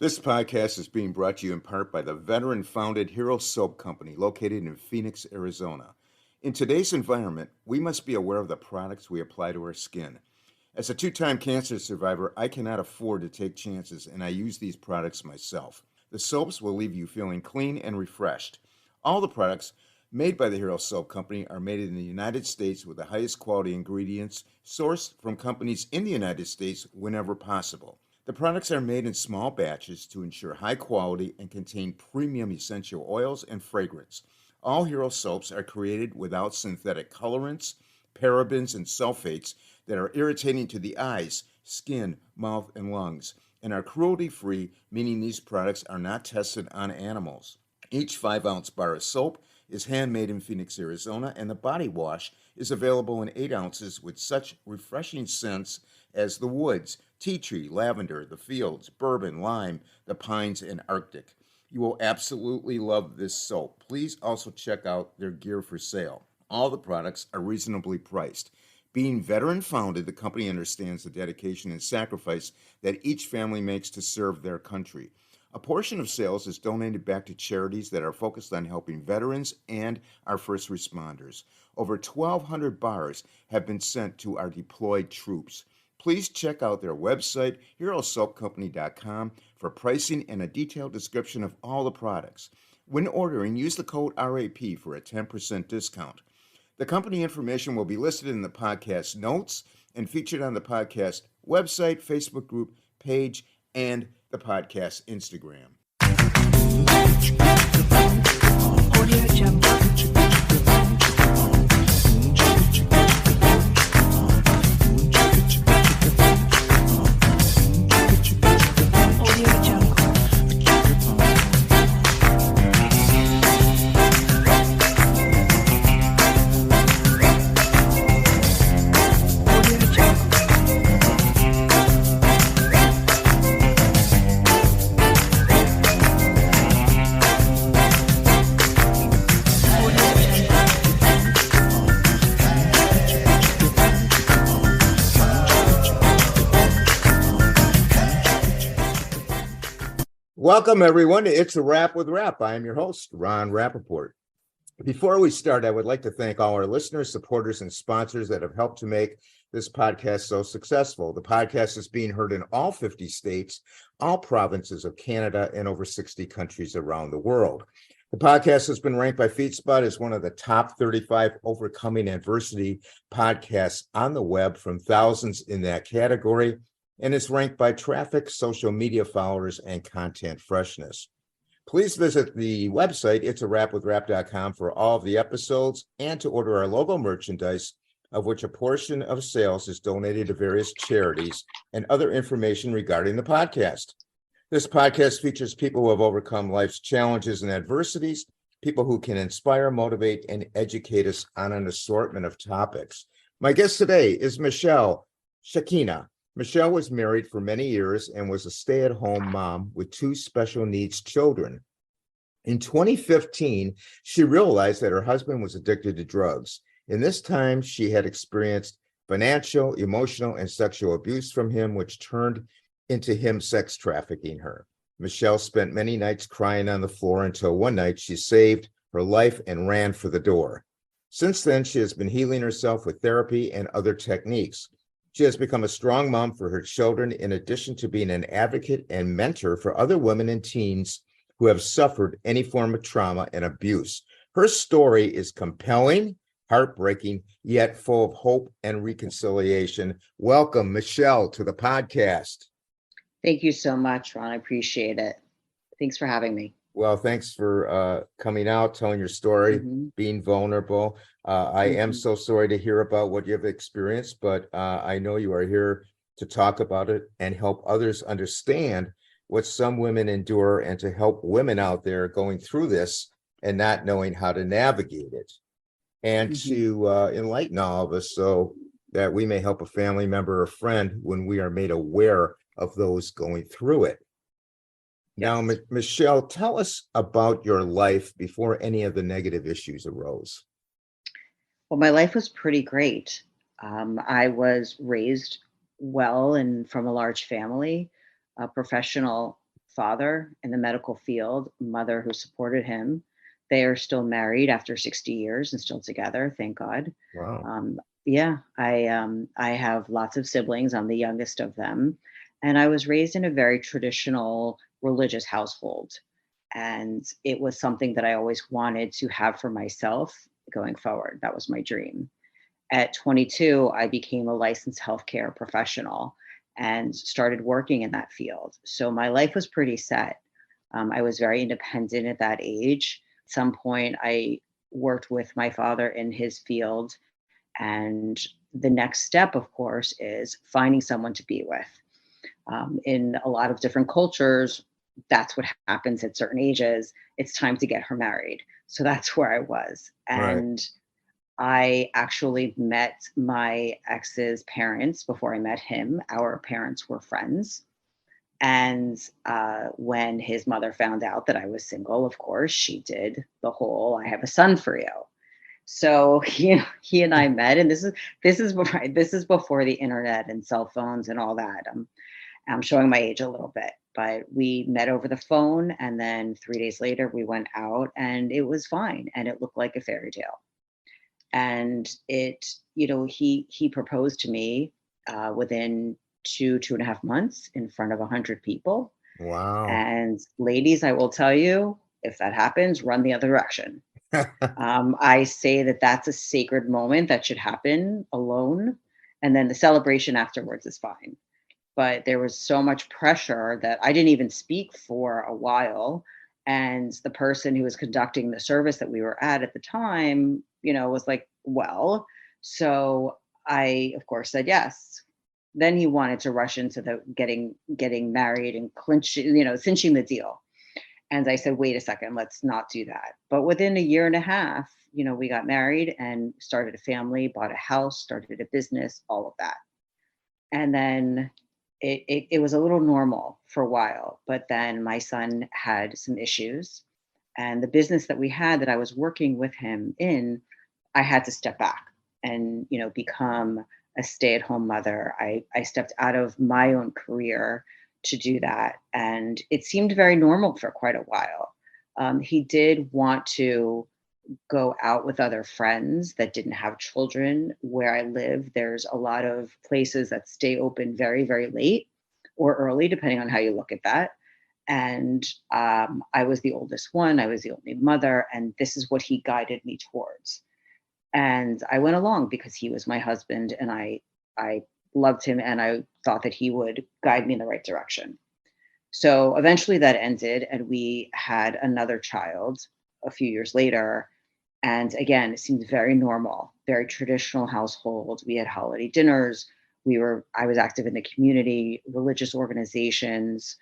This podcast is being brought to you in part by the veteran-founded Hero Soap Company located in Phoenix, Arizona. In today's environment, we must be aware of the products we apply to our skin. As a two-time cancer survivor, I cannot afford to take chances, and I use these products myself. The soaps will leave you feeling clean and refreshed. All the products made by the Hero Soap Company are made in the United States with the highest quality ingredients sourced from companies in the United States whenever possible. The products are made in small batches to ensure high quality and contain premium essential oils and fragrance. All Hero soaps are created without synthetic colorants, parabens, and sulfates that are irritating to the eyes, skin, mouth, and lungs, and are cruelty-free, meaning these products are not tested on animals. Each 5-ounce bar of soap is handmade in Phoenix, Arizona, and the body wash is available in 8 ounces with such refreshing scents as the woods, tea tree, lavender, the fields, bourbon, lime, the pines, and Arctic. You will absolutely love this soap. Please also check out their gear for sale. All the products are reasonably priced. Being veteran founded, the company understands the dedication and sacrifice that each family makes to serve their country. A portion of sales is donated back to charities that are focused on helping veterans and our first responders. Over 1,200 bars have been sent to our deployed troops. Please check out their website, herosoapcompany.com, for pricing and a detailed description of all the products. When ordering, use the code RAP for a 10% discount. The company information will be listed in the podcast notes and featured on the podcast website, Facebook group, page, and the podcast Instagram. Welcome, everyone, to It's a Wrap with Rap. I am your host, Ron Rappaport. Before we start, I would like to thank all our listeners, supporters, and sponsors that have helped to make this podcast so successful. The podcast is being heard in all 50 states, all provinces of Canada, and over 60 countries around the world. The podcast has been ranked by FeedSpot as one of the top 35 overcoming adversity podcasts on the web from thousands in that category, and is ranked by traffic, social media followers, and content freshness. Please visit the website, itsawrapwithrap.com, for all of the episodes and to order our logo merchandise, of which a portion of sales is donated to various charities, and other information regarding the podcast. This podcast features people who have overcome life's challenges and adversities, people who can inspire, motivate, and educate us on an assortment of topics. My guest today is Michelle Shekhinah. Michelle was married for many years and was a stay-at-home mom with 2 special needs children. In 2015, she realized that her husband was addicted to drugs. In this time, she had experienced financial, emotional, and sexual abuse from him, which turned into him sex trafficking her. Michelle spent many nights crying on the floor until one night she saved her life and ran for the door. Since then, she has been healing herself with therapy and other techniques. She has become a strong mom for her children, in addition to being an advocate and mentor for other women and teens who have suffered any form of trauma and abuse. Her story is compelling, heartbreaking, yet full of hope and reconciliation. Welcome, Michelle, to the podcast. Thank you so much, Ron. I appreciate it. Thanks for having me. Well, thanks for coming out, telling your story, being vulnerable. I am so sorry to hear about what you've experienced, but I know you are here to talk about it and help others understand what some women endure, and to help women out there going through this and not knowing how to navigate it, and to enlighten all of us so that we may help a family member or friend when we are made aware of those going through it. Now, Michelle, tell us about your life before any of the negative issues arose. Well, my life was pretty great. I was raised well and from a large family, a professional father in the medical field, mother who supported him. They are still married after 60 years and still together, thank God. Wow. Yeah, I have lots of siblings. I'm the youngest of them, and I was raised in a very traditional religious household, and it was something that I always wanted to have for myself going forward. That was my dream. At 22, I became a licensed healthcare professional and started working in that field. So my life was pretty set. I was very independent at that age. At some point, I worked with my father in his field. And the next step, of course, is finding someone to be with. In a lot of different cultures, that's what happens at certain ages. It's time to get her married. So that's where I was. Right. And I actually met my ex's parents before I met him. Our parents were friends. And when his mother found out that I was single, of course, she did the whole "I have a son for you." So he and I met, and this is before the internet and cell phones and all that. I'm showing my age a little bit, but we met over the phone, and then 3 days later we went out, and it was fine, and it looked like a fairy tale. And he proposed to me within 2.5 months in front of 100 people. Wow. And ladies, I will tell you, if that happens, run the other direction. I say that that's a sacred moment that should happen alone, and then the celebration afterwards is fine. But there was so much pressure that I didn't even speak for a while. And the person who was conducting the service that we were at the time, was like, well, so I, of course, said yes. Then he wanted to rush into the getting married and cinching the deal. And I said, wait a second, let's not do that. But within a year and a half, we got married and started a family, bought a house, started a business, all of that. And then it was a little normal for a while, but then my son had some issues, and the business that we had that I was working with him in, I had to step back and become a stay-at-home mother. I stepped out of my own career to do that, and it seemed very normal for quite a while. He did want to go out with other friends that didn't have children. Where I live, there's a lot of places that stay open very, very late or early, depending on how you look at that. And I was the oldest one, I was the only mother, and this is what he guided me towards. And I went along because he was my husband, and I loved him, and I thought that he would guide me in the right direction. So eventually that ended, and we had another child a few years later. And again, it seemed very normal, very traditional household. We had holiday dinners. I was active in the community, religious organizations,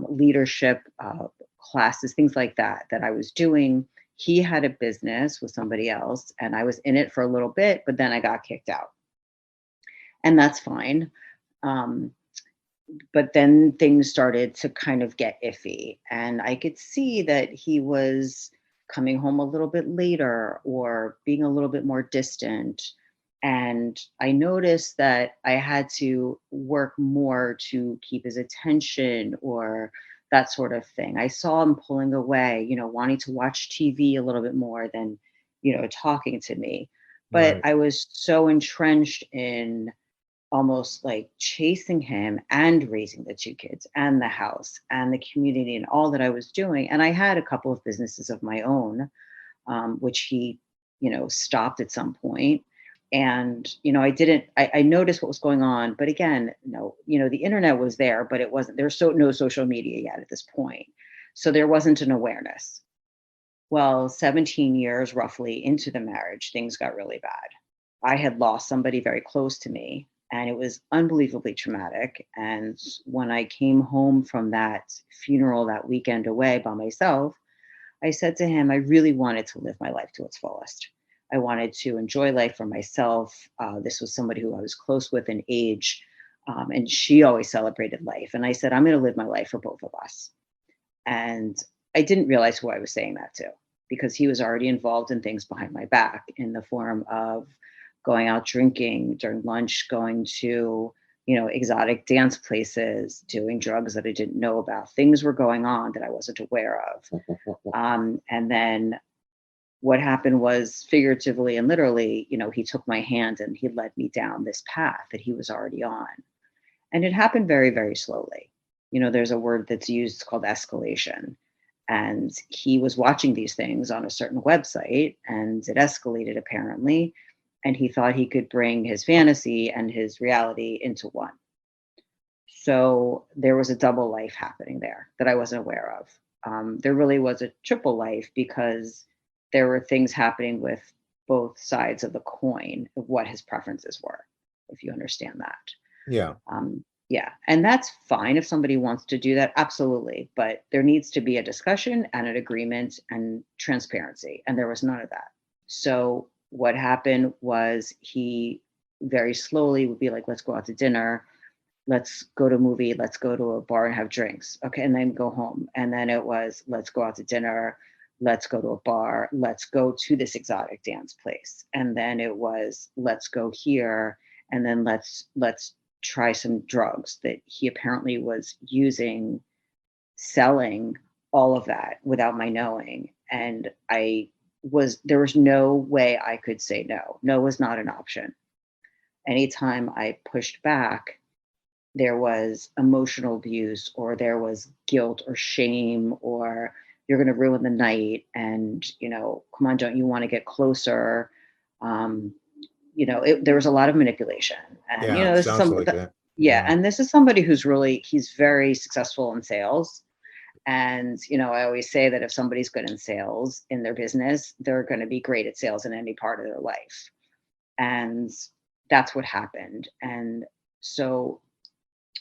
leadership classes, things like that I was doing. He had a business with somebody else, and I was in it for a little bit, but then I got kicked out. And that's fine. Um, but then things started to kind of get iffy, and I could see that he was coming home a little bit later or being a little bit more distant. And I noticed that I had to work more to keep his attention or that sort of thing. I saw him pulling away, wanting to watch TV a little bit more than, talking to me. But Right. I was so entrenched in almost like chasing him and raising the two kids and the house and the community and all that I was doing. And I had a couple of businesses of my own, which he, stopped at some point. And, I noticed what was going on. But again, no, the internet was there, but it wasn't, there's no social media yet at this point. So there wasn't an awareness. Well, 17 years roughly into the marriage, things got really bad. I had lost somebody very close to me, and it was unbelievably traumatic. And when I came home from that funeral that weekend away by myself, I said to him, I really wanted to live my life to its fullest. I wanted to enjoy life for myself. This was somebody who I was close with in age, and she always celebrated life. And I said, I'm going to live my life for both of us. And I didn't realize who I was saying that to, because he was already involved in things behind my back in the form of going out drinking during lunch, going to exotic dance places, doing drugs that I didn't know about. Things were going on that I wasn't aware of. And then what happened was, figuratively and literally, he took my hand and he led me down this path that he was already on. And it happened very, very slowly. There's a word that's used called escalation. And he was watching these things on a certain website and it escalated apparently. And he thought he could bring his fantasy and his reality into one. So there was a double life happening there that I wasn't aware of. There really was a triple life because there were things happening with both sides of the coin of what his preferences were, if you understand that. Yeah. Yeah, and that's fine if somebody wants to do that, absolutely. But there needs to be a discussion and an agreement and transparency, and there was none of that. So what happened was he very slowly would be like, "Let's go out to dinner. Let's go to a movie. Let's go to a bar and have drinks." Okay, and then go home. And then it was, "Let's go out to dinner. Let's go to a bar. Let's go to this exotic dance place." And then it was, "Let's go here." And then let's try some drugs that he apparently was using, selling, all of that without my knowing. And there was no way I could say no. No was not an option. Anytime I pushed back, there was emotional abuse or there was guilt or shame or, "You're going to ruin the night." And, "Come on, don't you want to get closer?" Um, there was a lot of manipulation. And, Yeah. this is Sounds like it. yeah. Yeah. And this is somebody he's very successful in sales. And, I always say that if somebody's good in sales in their business, they're going to be great at sales in any part of their life. And that's what happened. And so,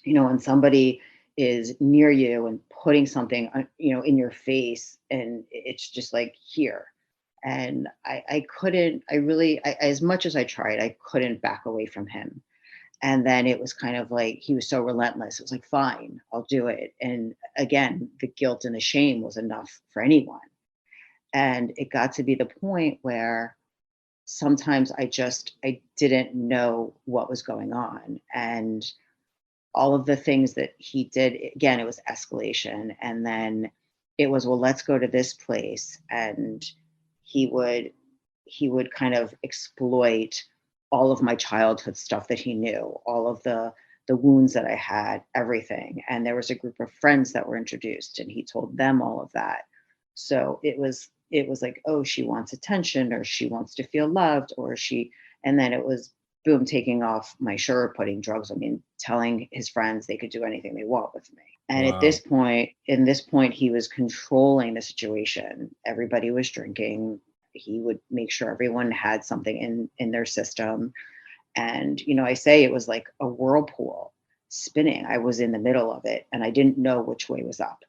when somebody is near you and putting something, in your face, and it's just like, here. And I couldn't, I really, as much as I tried, I couldn't back away from him. And then it was kind of like, he was so relentless. It was like, "Fine, I'll do it." And again, the guilt and the shame was enough for anyone. And it got to be the point where sometimes I didn't know what was going on. And all of the things that he did, again, it was escalation. And then it was, "Well, let's go to this place." And he would he would kind of exploit all of my childhood stuff that he knew, all of the wounds that I had, everything. And there was a group of friends that were introduced and he told them all of that. So it was like, "Oh, she wants attention, or she wants to feel loved, or she," and then it was, boom, taking off my shirt, putting drugs on me, and telling his friends they could do anything they want with me. And at this Wow. point, he was controlling the situation. Everybody was drinking. He would make sure everyone had something in their system. And, I say it was like a whirlpool spinning. I was in the middle of it and I didn't know which way was up.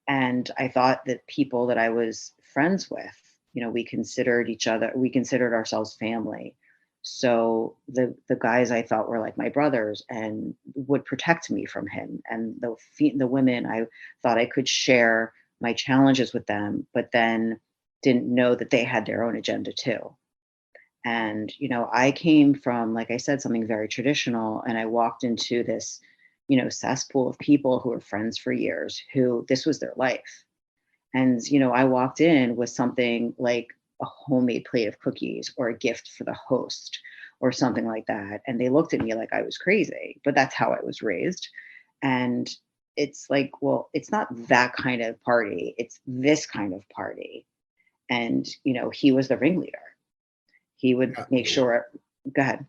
And I thought that people that I was friends with, we considered ourselves family. So the guys I thought were like my brothers and would protect me from him, and the women I thought I could share my challenges with them, but then didn't know that they had their own agenda too. And, I came from, like I said, something very traditional. And I walked into this, cesspool of people who were friends for years, who this was their life. And, I walked in with something like a homemade plate of cookies or a gift for the host or something like that. And they looked at me like I was crazy, but that's how I was raised. And it's like, well, it's not that kind of party, it's this kind of party. And, he was the ringleader. He would Yeah. make sure. Go ahead.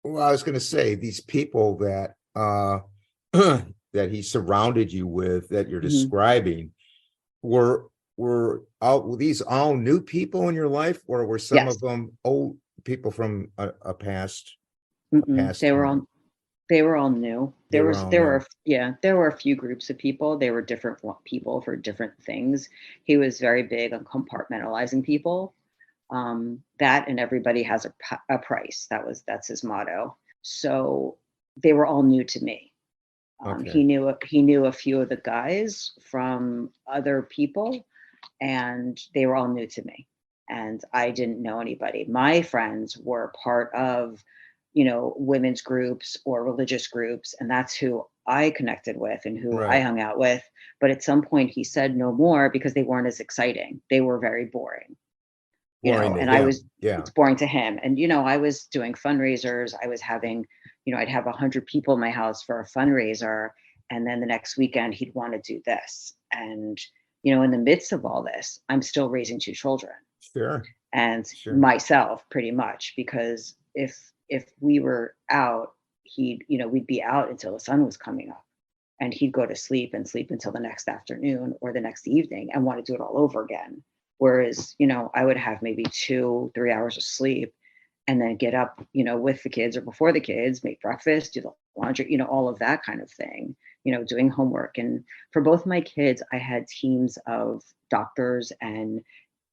Well, I was going to say these people that that he surrounded you with that you're Mhm. describing were were these all new people in your life, or were some Yes. of them old people from a past Mm-mm. time? They were all new. They were all new. There were a few groups of people. They were different people for different things. He was very big on compartmentalizing people. That, and everybody has a price. That's his motto. So they were all new to me. Okay. He knew a few of the guys from other people, and they were all new to me. And I didn't know anybody. My friends were part of women's groups or religious groups, and that's who I connected with and who I Right. hung out with. But at some point, he said no more because they weren't as exciting. They were very boring, Boring to and I was him. Yeah. it's boring to him. And, I was doing fundraisers. I was having, I'd have 100 people in my house for a fundraiser. And then the next weekend, he'd want to do this. And, in the midst of all this, I'm still raising two children Sure. and Sure. myself pretty much because if we were out, we'd be out until the sun was coming up and he'd go to sleep and sleep until the next afternoon or the next evening and want to do it all over again. Whereas, I would have maybe 2, 3 hours of sleep and then get up, with the kids or before the kids, make breakfast, do the laundry, all of that kind of thing, doing homework. And for both my kids, I had teams of doctors and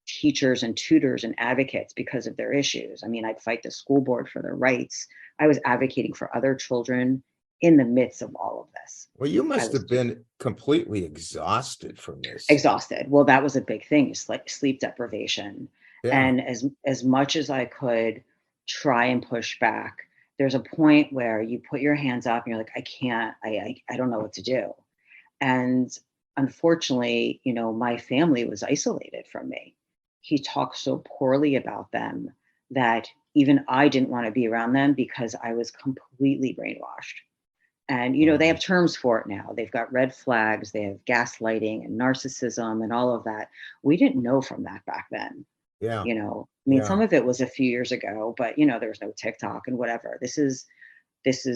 teachers and tutors and advocates because of their issues. I mean, I'd fight the school board for their rights. I was advocating for other children in the midst of all of this. Well, you I must was have been completely exhausted from this. exhausted. Well, that was a big thing, is like sleep deprivation. Yeah. And as much as I could try and push back, there's a point where you put your hands up and you're like, I can't, I don't know what to do. And unfortunately, my family was isolated from me. He talked so poorly about them that even I didn't want to be around them because I was completely brainwashed. And, they have Wow. terms for it now. They've got red flags, they have gaslighting and narcissism and all of that. We didn't know from that back then. Yeah. I mean, Yeah. some of it was a few years ago, but, there was no TikTok and whatever. This is, this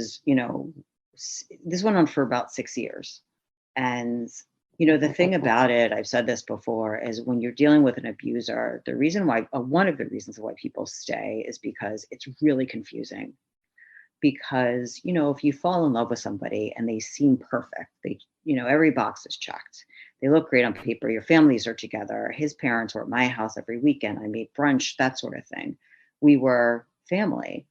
went on for about 6 years. And, the thing about it, I've said this before, is when you're dealing with an abuser, the reason why, one of the reasons why people stay is because it's really confusing. Because, if you fall in love with somebody and they seem perfect, every box is checked. They look great on paper. Your families are together. His parents were at my house every weekend. I made brunch, that sort of thing. We were family,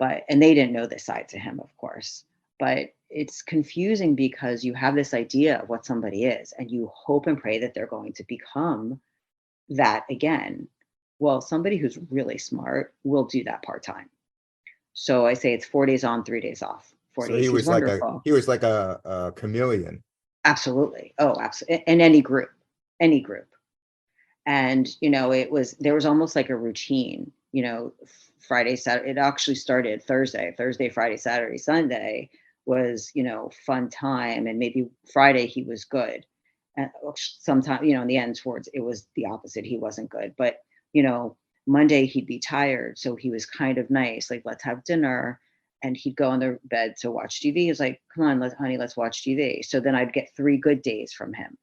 and they didn't know this side to him, of course. But it's confusing because you have this idea of what somebody is and you hope and pray that they're going to become that again. Well, somebody who's really smart will do that part time. So I say it's 4 days on, 3 days off. Four So days. He's wonderful. he was like a chameleon. Absolutely. Oh, absolutely. In any group, any group. And, there was almost like a routine, Friday, Saturday. It actually started Thursday, Friday, Saturday, Sunday was, fun time. And maybe Friday he was good. And sometimes, in the end towards it was the opposite. He wasn't good. But, you know, Monday he'd be tired. So he was kind of nice, like, let's have dinner. And he'd go on the bed to watch TV. He's like, come on, honey, let's watch TV. So then I'd get 3 good days from him.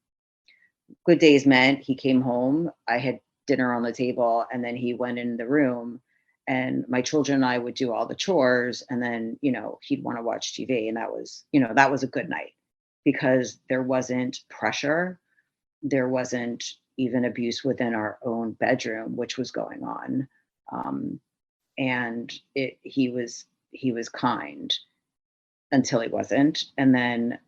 Good days meant he came home, I had dinner on the table, and then he went in the room, and my children and I would do all the chores, and then, he'd wanna watch TV, and that was a good night because there wasn't pressure, there wasn't even abuse within our own bedroom, which was going on, um, and he was kind until he wasn't. And then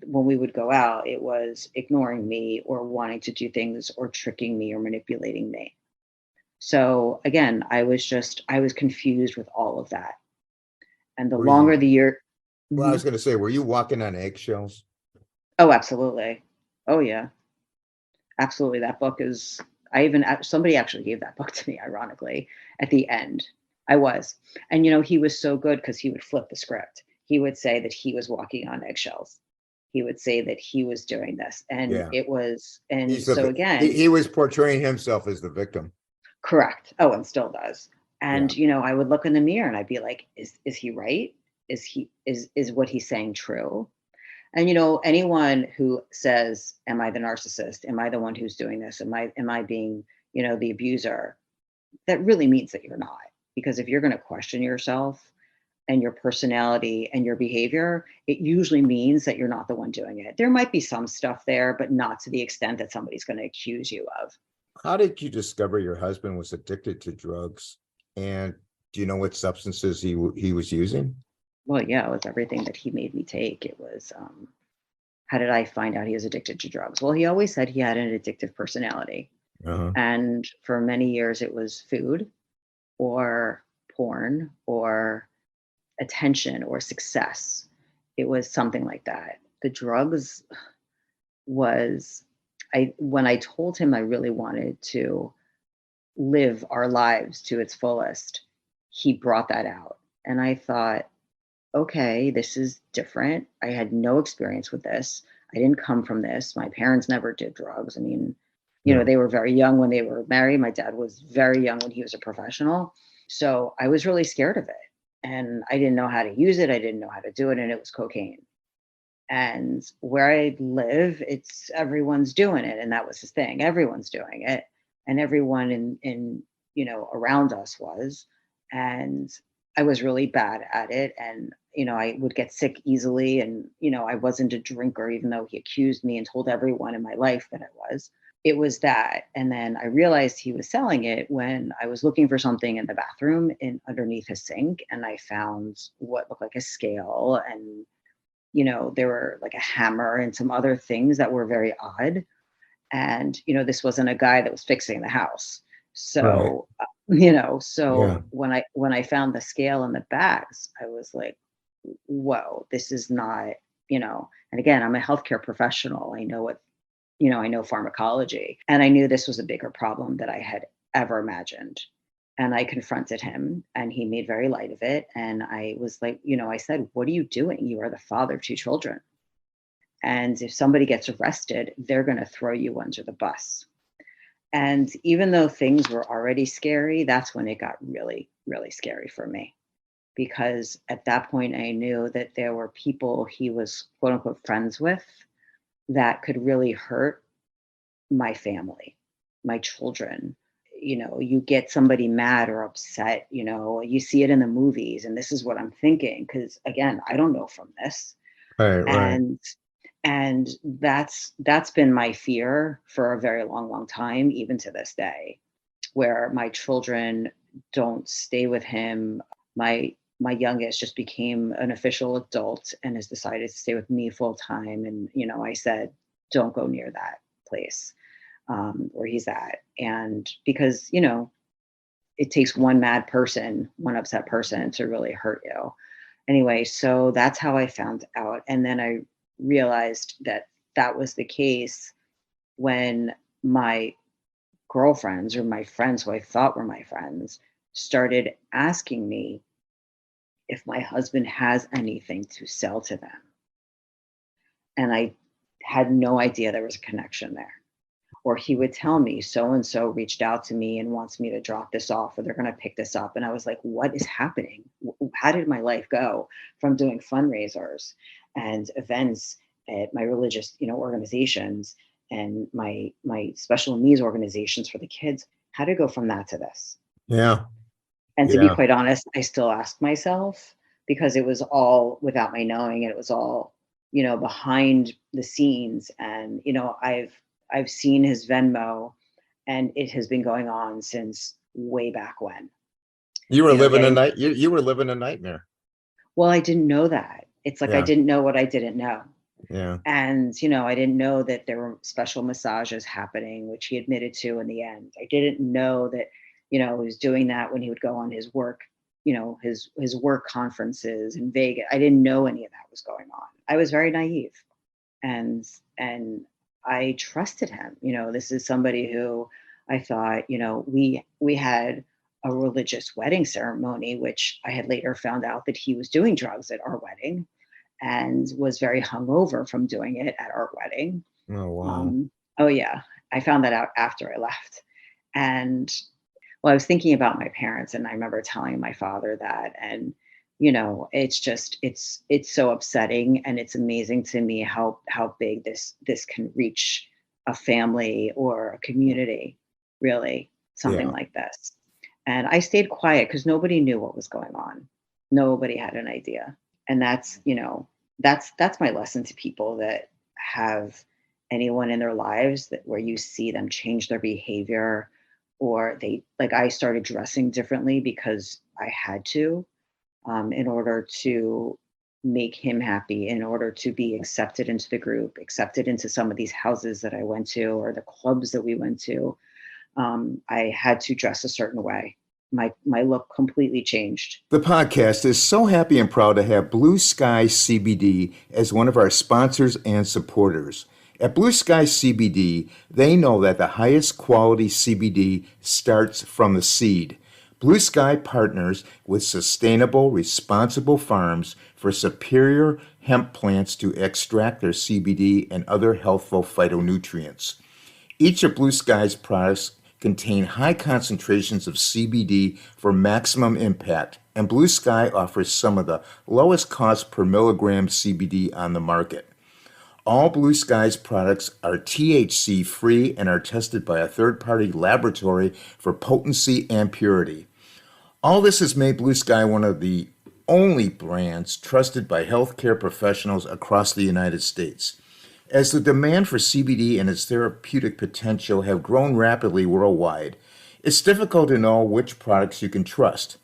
when we would go out, it was ignoring me or wanting to do things or tricking me or manipulating me. So again, I was confused with all of that. And the Were longer you, the year, well, I Mhm. was going to say, were you walking on eggshells? Oh, absolutely. Oh yeah, absolutely. That book is, somebody actually gave that book to me, ironically, at the end. I was. And he was so good because he would flip the script. He would say that he was walking on eggshells. He would say that he was doing this. And Yeah. it was, and He's the, so again, he was portraying himself as the victim. correct. Oh, and still does. Yeah. And I would look in the mirror and I'd be like, is he right? Is what he's saying true? And anyone who says, am I the narcissist? Am I the one who's doing this? Am I being, the abuser? That really means that you're not. Because if you're going to question yourself and your personality and your behavior, it usually means that you're not the one doing it. There might be some stuff there, but not to the extent that somebody's going to accuse you of. How did you discover your husband was addicted to drugs? And do you know what substances he was using? Well, yeah, it was everything that he made me take. It was, how did I find out he was addicted to drugs? Well, he always said he had an addictive personality. Uh-huh. And for many years, it was food or porn or attention or success. It was something like that. The drugs was I when I told him I really wanted to live our lives to its fullest, he brought that out. And I thought, okay, this is different. I had no experience with this. I didn't come from this. My parents never did drugs. I mean, Yeah. they were very young when they were married. My dad was very young when he was a professional. So I was really scared of it. And I didn't know how to use it. I didn't know how to do it. And it was cocaine. And where I live, it's everyone's doing it. And that was the thing. Everyone's doing it. And everyone in around us was. And I was really bad at it. And, I would get sick easily. And, I wasn't a drinker, even though he accused me and told everyone in my life that I was. It was that. And then I realized he was selling it when I was looking for something in the bathroom in underneath his sink. And I found what looked like a scale, and there were like a hammer and some other things that were very odd. And, this wasn't a guy that was fixing the house. Right. So, Yeah. so when I found the scale and the bags, I was like, whoa, this is not, and again, I'm a healthcare professional. I know pharmacology, and I knew this was a bigger problem that I had ever imagined. And I confronted him, and he made very light of it. And I was like, I said, what are you doing? You are the father of two children. And if somebody gets arrested, they're going to throw you under the bus. And even though things were already scary, that's when it got really, really scary for me. Because at that point, I knew that there were people he was quote unquote friends with that could really hurt my family, my children. You get somebody mad or upset, you see it in the movies, and this is what I'm thinking, because again, I don't know from this. Right. Right. And that's been my fear for a very long, long time, even to this day, where my children don't stay with him. My youngest just became an official adult and has decided to stay with me full time. And I said, don't go near that place where he's at. And because it takes one mad person, one upset person to really hurt you. Anyway, so that's how I found out. And then I realized that that was the case when my girlfriends, or my friends who I thought were my friends, started asking me if my husband has anything to sell to them. And I had no idea there was a connection there. Or he would tell me, so and so reached out to me and wants me to drop this off, or they're going to pick this up. And I was like, what is happening? How did my life go from doing fundraisers and events at my religious organizations and my special needs organizations for the kids? How did it go from that to this? Yeah. And to be Yeah. quite honest, I still ask myself, because it was all without my knowing, and it was all behind the scenes. And I've seen his Venmo, and it has been going on since way back when. You were living a Getting night. You were living a nightmare. Well, I didn't know that. It's like I Yeah. didn't know what I didn't know. Yeah. And I didn't know that there were special massages happening, which he admitted to in the end. I didn't know that he was doing that when he would go on his work, his work conferences in Vegas. I didn't know any of that was going on. I was very naive, and I trusted him. This is somebody who I thought, we had a religious wedding ceremony, which I had later found out that he was doing drugs at our wedding and was very hungover from doing it at our wedding. Oh wow. Um, oh yeah, I found that out after I left. And well, I was thinking about my parents, and I remember telling my father that. And it's just it's so upsetting, and it's amazing to me how big this can reach a family or a community, really, something Yeah. like this. And I stayed quiet because nobody knew what was going on. Nobody had an idea. And that's my lesson to people that have anyone in their lives, that where you see them change their behavior, or they, like, I started dressing differently because I had to, in order to make him happy, in order to be accepted into the group, accepted into some of these houses that I went to, or the clubs that we went to. I had to dress a certain way. my look completely changed. The podcast is so happy and proud to have Blue Sky CBD as one of our sponsors and supporters. At Blue Sky CBD, they know that the highest quality CBD starts from the seed. Blue Sky partners with sustainable, responsible farms for superior hemp plants to extract their CBD and other healthful phytonutrients. Each of Blue Sky's products contain high concentrations of CBD for maximum impact, and Blue Sky offers some of the lowest cost per milligram CBD on the market. All Blue Sky's products are THC free and are tested by a third party laboratory for potency and purity. All this has made Blue Sky one of the only brands trusted by healthcare professionals across the United States. As the demand for CBD and its therapeutic potential have grown rapidly worldwide, it's difficult to know which products you can trust.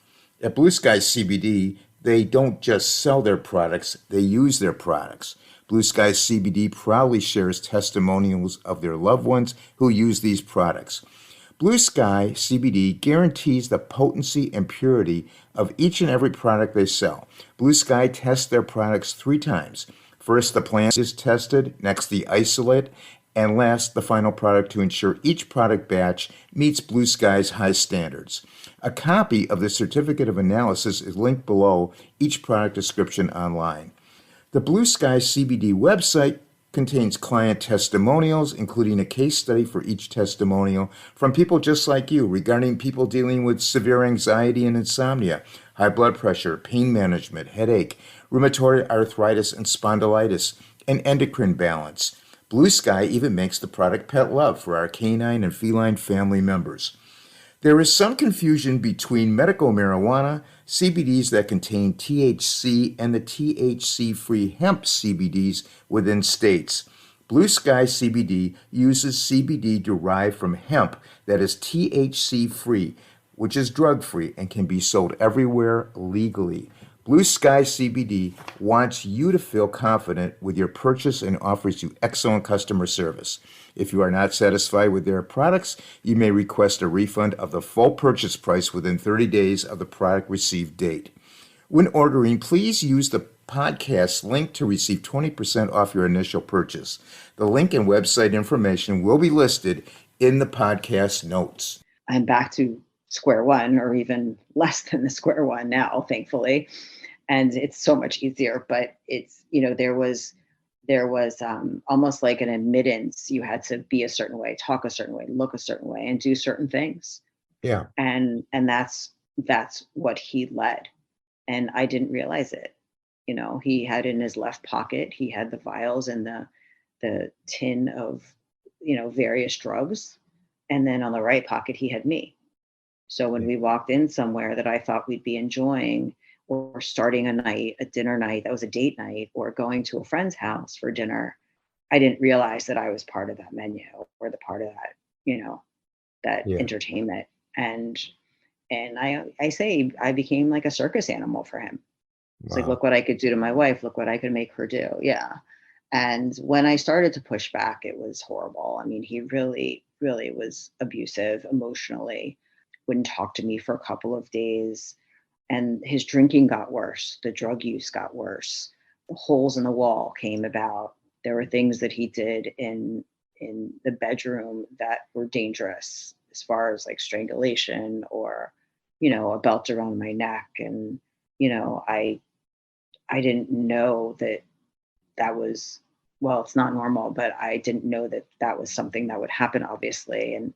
At Blue Sky CBD, they don't just sell their products, they use their products. Blue Sky CBD proudly shares testimonials of their loved ones who use these products. Blue Sky CBD guarantees the potency and purity of each and every product they sell. Blue Sky tests their products 3 times. First, the plant is tested, next, the isolate, and last, the final product to ensure each product batch meets Blue Sky's high standards. A copy of the certificate of analysis is linked below each product description online. The Blue Sky CBD website contains client testimonials, including a case study for each testimonial from people just like you regarding people dealing with severe anxiety and insomnia, high blood pressure, pain management, headache, rheumatoid arthritis and spondylitis, and endocrine balance. Blue Sky even makes the product Pet Love for our canine and feline family members. There is some confusion between medical marijuana, CBDs that contain THC, and the THC-free hemp CBDs within states. Blue Sky CBD uses CBD derived from hemp that is THC-free, which is drug-free and can be sold everywhere legally. Blue Sky CBD wants you to feel confident with your purchase and offers you excellent customer service. If you are not satisfied with their products, you may request a refund of the full purchase price within 30 days of the product received date. When ordering, please use the podcast link to receive 20% off your initial purchase. The link and website information will be listed in the podcast notes. I'm back to square one, or even less than the square one now, thankfully. And it's so much easier, but it's, there was almost like an admittance. You had to be a certain way, talk a certain way, look a certain way, and do certain things. Yeah. And that's what he led. And I didn't realize it. He had in his left pocket, he had the vials and the tin of, various drugs. And then on the right pocket, he had me. So when we walked in somewhere that I thought we'd be enjoying, or starting a dinner night that was a date night, or going to a friend's house for dinner, I didn't realize that I was part of that menu, or the part of that, that entertainment. And I say I became like a circus animal for him. It's like, look what I could do to my wife, look what I could make her do. Yeah. And when I started to push back, it was horrible. I mean, he really, really was abusive emotionally, wouldn't talk to me for a couple of days. And his drinking got worse. The drug use got worse. The holes in the wall came about. There were things that he did in the bedroom that were dangerous, as far as like strangulation, or, a belt around my neck. And, I didn't know that was, well, it's not normal, but I didn't know that was something that would happen, obviously. And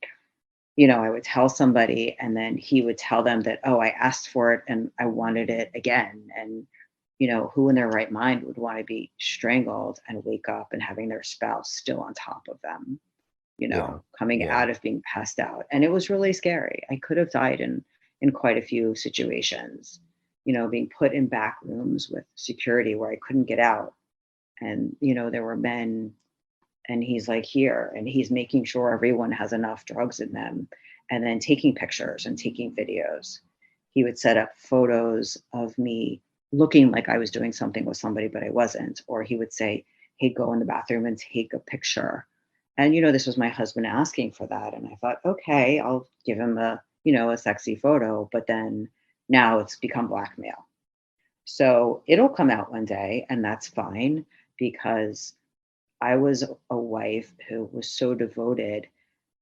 I would tell somebody, and then he would tell them that, oh, I asked for it and I wanted it again. And, who in their right mind would want to be strangled and wake up and having their spouse still on top of them, coming out of being passed out. And it was really scary. I could have died in quite a few situations, being put in back rooms with security where I couldn't get out. And, there were men. And he's like here, and he's making sure everyone has enough drugs in them, and then taking pictures and taking videos. He would set up photos of me looking like I was doing something with somebody, but I wasn't. Or he would say, hey, go in the bathroom and take a picture. And, this was my husband asking for that. And I thought, okay, I'll give him a a sexy photo, but then now it's become blackmail. So it'll come out one day, and that's fine because I was a wife who was so devoted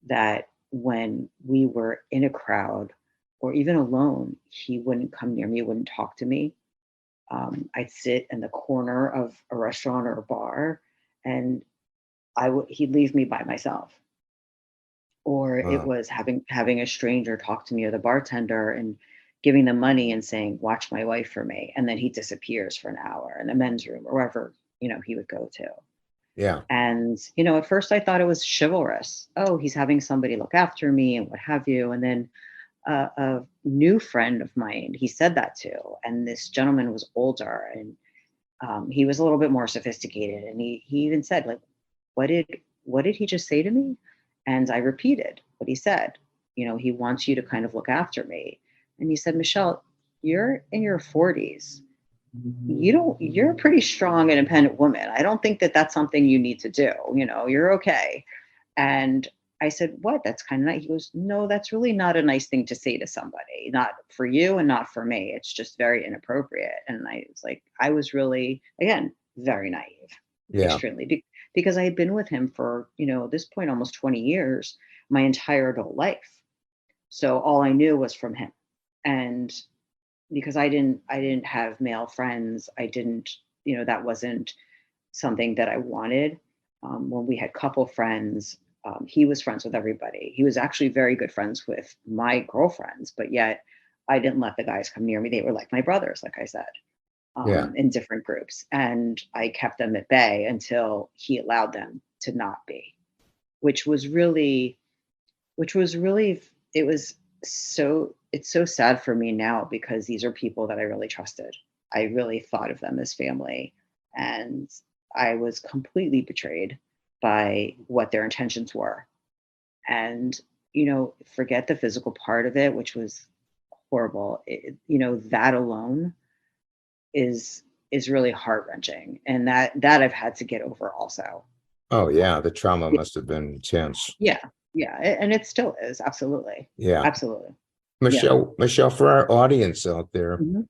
that when we were in a crowd or even alone, he wouldn't come near me, wouldn't talk to me. I'd sit in the corner of a restaurant or a bar, and he'd leave me by myself. Or it Wow. was having a stranger talk to me or the bartender and giving them money and saying, "Watch my wife for me," and then he disappears for an hour in the men's room or wherever he would go to. Yeah. And at first I thought it was chivalrous. Oh, he's having somebody look after me and what have you. And then a new friend of mine, he said that to, and this gentleman was older, and he was a little bit more sophisticated, and he even said, like, what did he just say to me? And I repeated what he said. He wants you to kind of look after me. And he said, Michelle, you're in your 40s. You're a pretty strong, independent woman. I don't think that that's something you need to do. You're okay. And I said, what? That's kind of nice. He goes, no, that's really not a nice thing to say to somebody, not for you and not for me. It's just very inappropriate. And I was like, I was really, again, very naive, Yeah. extremely, because I had been with him for, at this point, almost 20 years, my entire adult life. So all I knew was from him. And because I didn't have male friends, I didn't, that wasn't something that I wanted. When we had couple friends, he was friends with everybody. He was actually very good friends with my girlfriends, but yet I didn't let the guys come near me. They were like my brothers, like I said, Yeah. in different groups. And I kept them at bay until he allowed them to not be, which was really, it was it's so sad for me now because these are people that I really trusted. I really thought of them as family, and I was completely betrayed by what their intentions were. And forget the physical part of it, which was horrible. That alone is really heart-wrenching, and that I've had to get over also. Oh, yeah. The trauma must have been intense. Yeah, yeah, and it still is, absolutely. Yeah. Absolutely. Yeah. Michelle, for our audience out there, Mhm.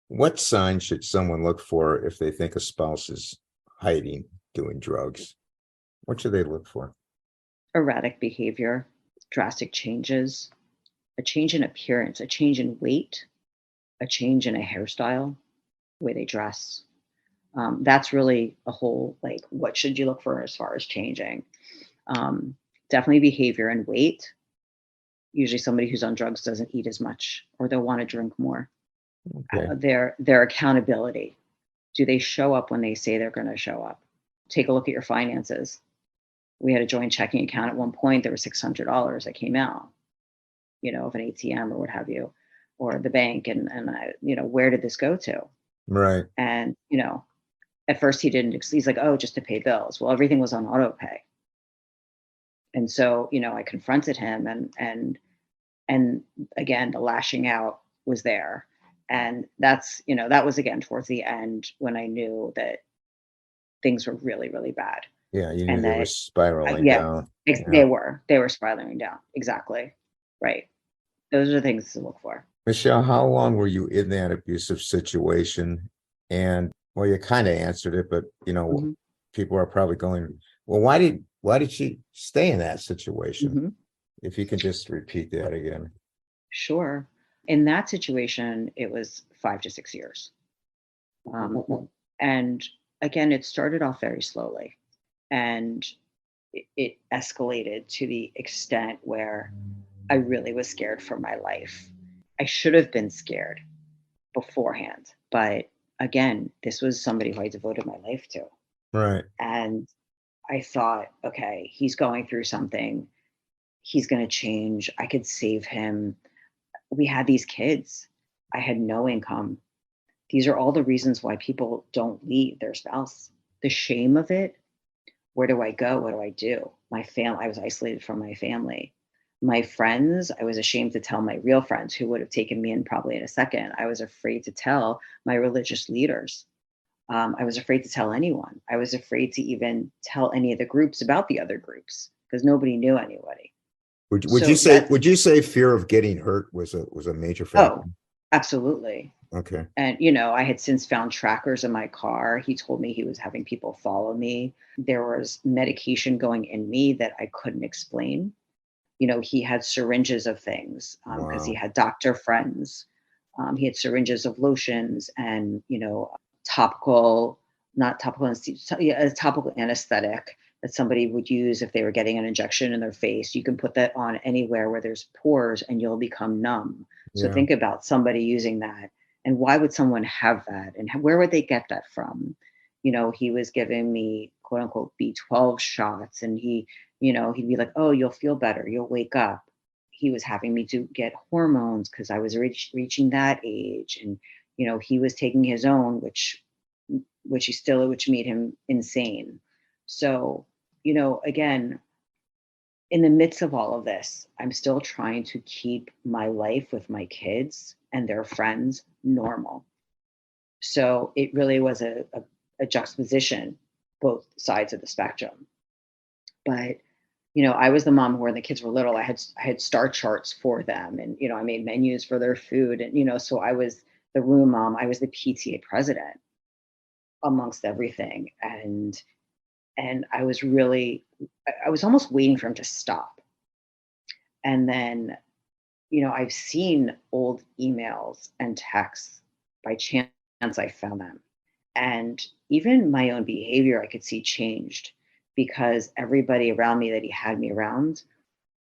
what signs should someone look for if they think a spouse is hiding, doing drugs? What should they look for? Erratic behavior, drastic changes, a change in appearance, a change in weight, a change in a hairstyle, the way they dress. That's really a whole, like, what should you look for as far as changing? Um, Definitely behavior and weight. Usually somebody who's on drugs doesn't eat as much or they'll want to drink more. Okay. Their accountability. Do they show up when they say they're going to show up? Take a look at your finances. We had a joint checking account at one point. There was $600 that came out, of an ATM or what have you, or the bank. And I, where did this go to? Right. And, at first he didn't, he's like, oh, just to pay bills. Well, everything was on auto pay. And so, I confronted him and again, the lashing out was there. And that was again towards the end when I knew that things were really, really bad. Yeah. You knew And they were that, spiraling yeah, down. Yeah. they were spiraling down. Exactly. Right. Those are the things to look for. Michelle, how long were you in that abusive situation? And well, you kind of answered it, but Mhm. people are probably going, well, why did she stay in that situation? Mhm. If you could just repeat that again. Sure. In that situation, it was 5 to 6 years. And again, it started off very slowly, and it escalated to the extent where I really was scared for my life. I should have been scared beforehand, but again, this was somebody who I devoted my life to. Right. And I thought, okay, he's going through something. He's going to change. I could save him. We had these kids. I had no income. These are all the reasons why people don't leave their spouse. The shame of it. Where do I go? What do I do? I was isolated from my family. My friends, I was ashamed to tell my real friends who would have taken me in probably in a second. I was afraid to tell my religious leaders. I was afraid to tell anyone. I was afraid to even tell any of the groups about the other groups because nobody knew anybody. So that's, would you say fear of getting hurt was a major factor? oh, absolutely. Okay. And, I had since found trackers in my car. He told me he was having people follow me. There was medication going in me that I couldn't explain. He had syringes of things because he Wow. had doctor friends. He had syringes of lotions and, topical, not topical, yeah, a topical anesthetic that somebody would use if they were getting an injection in their face. You can put that on anywhere where there's pores and you'll become numb. So Yeah. think about somebody using that. And why would someone have that? And where would they get that from? He was giving me quote unquote B12 shots, and he'd be like, "Oh, you'll feel better. You'll wake up." He was having me to get hormones because I was reaching that age, and he was taking his own, which made him insane. So, again, in the midst of all of this, I'm still trying to keep my life with my kids and their friends normal. So it really was a juxtaposition, both sides of the spectrum. But I was the mom who, when the kids were little, I had star charts for them, and I made menus for their food, and so I was the room mom, I was the PTA president amongst everything, and I was almost waiting for him to stop. And then I've seen old emails and texts. By chance, I found them. And even my own behavior, I could see changed because everybody around me that he had me around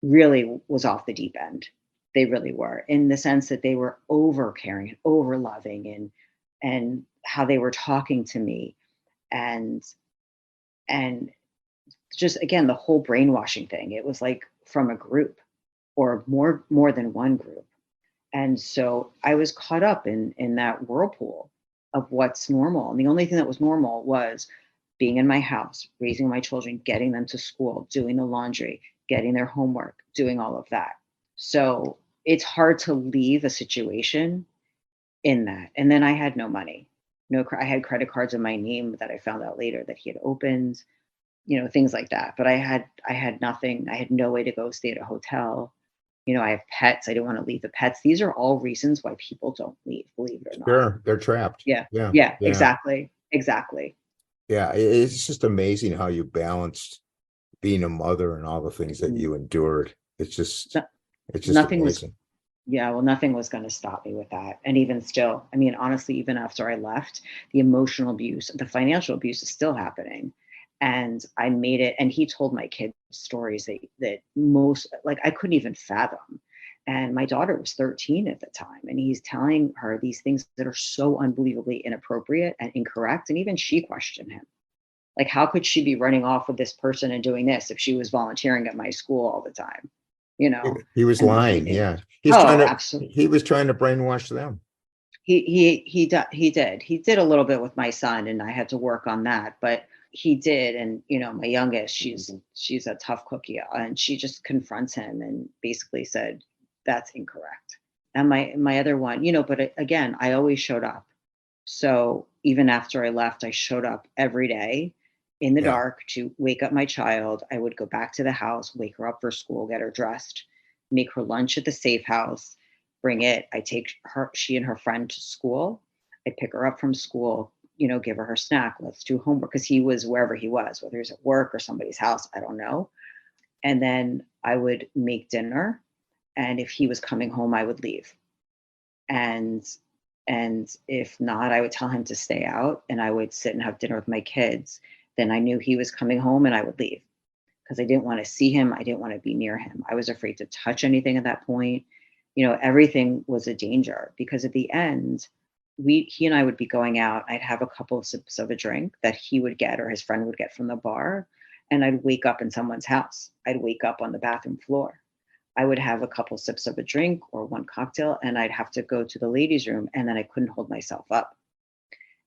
really was off the deep end. They really were, in the sense that they were over caring and over loving, and how they were talking to me, and and just, again, the whole brainwashing thing. It was like from a group, or more than one group. And so I was caught up in that whirlpool of what's normal. And the only thing that was normal was being in my house, raising my children, getting them to school, doing the laundry, getting their homework, doing all of that. So it's hard to leave a situation in that. And then I had no money. No, I had credit cards in my name that I found out later that he had opened, things like that. But I had nothing. I had no way to go stay at a hotel. I have pets. I don't want to leave the pets. These are all reasons why people don't leave, believe it or not. Sure, they're trapped. Yeah. Yeah. Yeah, Yeah. exactly. Exactly. Yeah. It's just amazing how you balanced being a mother and all the things that Mm. you endured. No- It's just Nothing was, amazing. yeah, well, nothing was going to stop me with that. And even still, I mean, honestly, even after I left, the emotional abuse, the financial abuse is still happening. And I made it, and he told my kids stories that most, like, I couldn't even fathom. And my daughter was 13 at the time, and he's telling her these things that are so unbelievably inappropriate and incorrect. And even she questioned him. Like, how could she be running off with this person and doing this if she was volunteering at my school all the time? You know, He was and lying. Yeah. oh, absolutely. He was trying to brainwash them. He did a little bit with my son, and I had to work on that, but he did. And my youngest, she's a tough cookie, and she just confronts him and basically said, "That's incorrect." And my other one, but again, I always showed up. So even after I left, I showed up every day in the Yeah. dark to wake up my child. I would go back to the house, wake her up for school, get her dressed, make her lunch at the safe house, bring it. I take she and her friend to school. I pick her up from school, give her snack. Let's do homework, because he was wherever he was, whether he was at work or somebody's house, I don't know. And then I would make dinner. And if he was coming home, I would leave. And if not, I would tell him to stay out, and I would sit and have dinner with my kids. Then I knew he was coming home, and I would leave because I didn't want to see him. I didn't want to be near him. I was afraid to touch anything at that point. Everything was a danger, because at the end, he and I would be going out. I'd have a couple of sips of a drink that he would get or his friend would get from the bar, and I'd wake up in someone's house. I'd wake up on the bathroom floor. I would have a couple sips of a drink or one cocktail, and I'd have to go to the ladies' room, and then I couldn't hold myself up.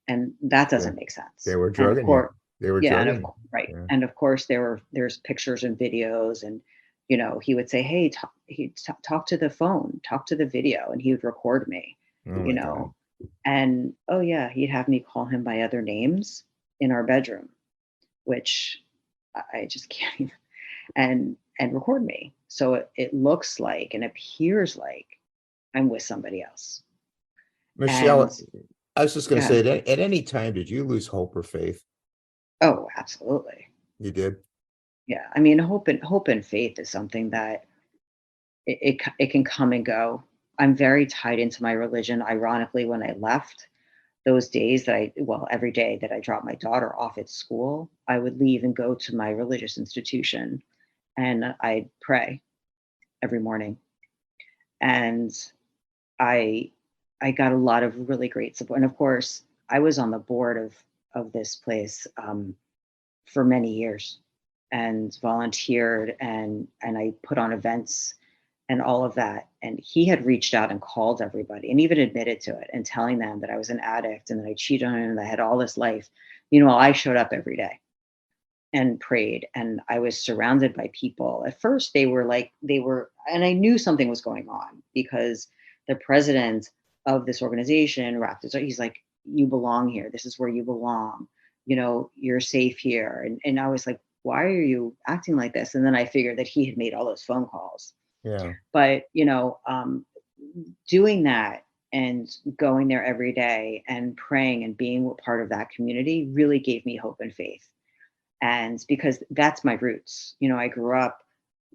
And that Yeah. doesn't make sense. They were And of drugging you. course, They were yeah, drugging you. right. Yeah. And of course, there's pictures and videos, and he would say, "Hey, he'd talk to the phone, talk to the video," and he would record me. Oh You my God. know, and oh yeah, he'd have me call him by other names in our bedroom, which I just can't even. And and record me. So it looks like and appears like I'm with somebody else. And Michelle, I was just going to yeah, say, at any time, did you lose hope or faith? oh, absolutely. You did? Yeah. I mean, hope and faith is something that it can come and go. I'm very tied into my religion. Ironically, when I left, those days that every day that I dropped my daughter off at school, I would leave and go to my religious institution and I'd pray every morning. And I I got a lot of really great support. And of course, I was on the board of this place for many years and volunteered and I put on events and all of that. And he had reached out and called everybody and even admitted to it and telling them that I was an addict and that I cheated on him and that I had all this life. Meanwhile, I showed up every day and prayed and I was surrounded by people. At first they were and I knew something was going on because the president of this organization wrapped his he's like, you belong here. This is where you belong. You're safe here. And I was like, why are you acting like this? And then I figured that he had made all those phone calls. Yeah. But doing that and going there every day and praying and being part of that community really gave me hope and faith. And because that's my roots. I grew up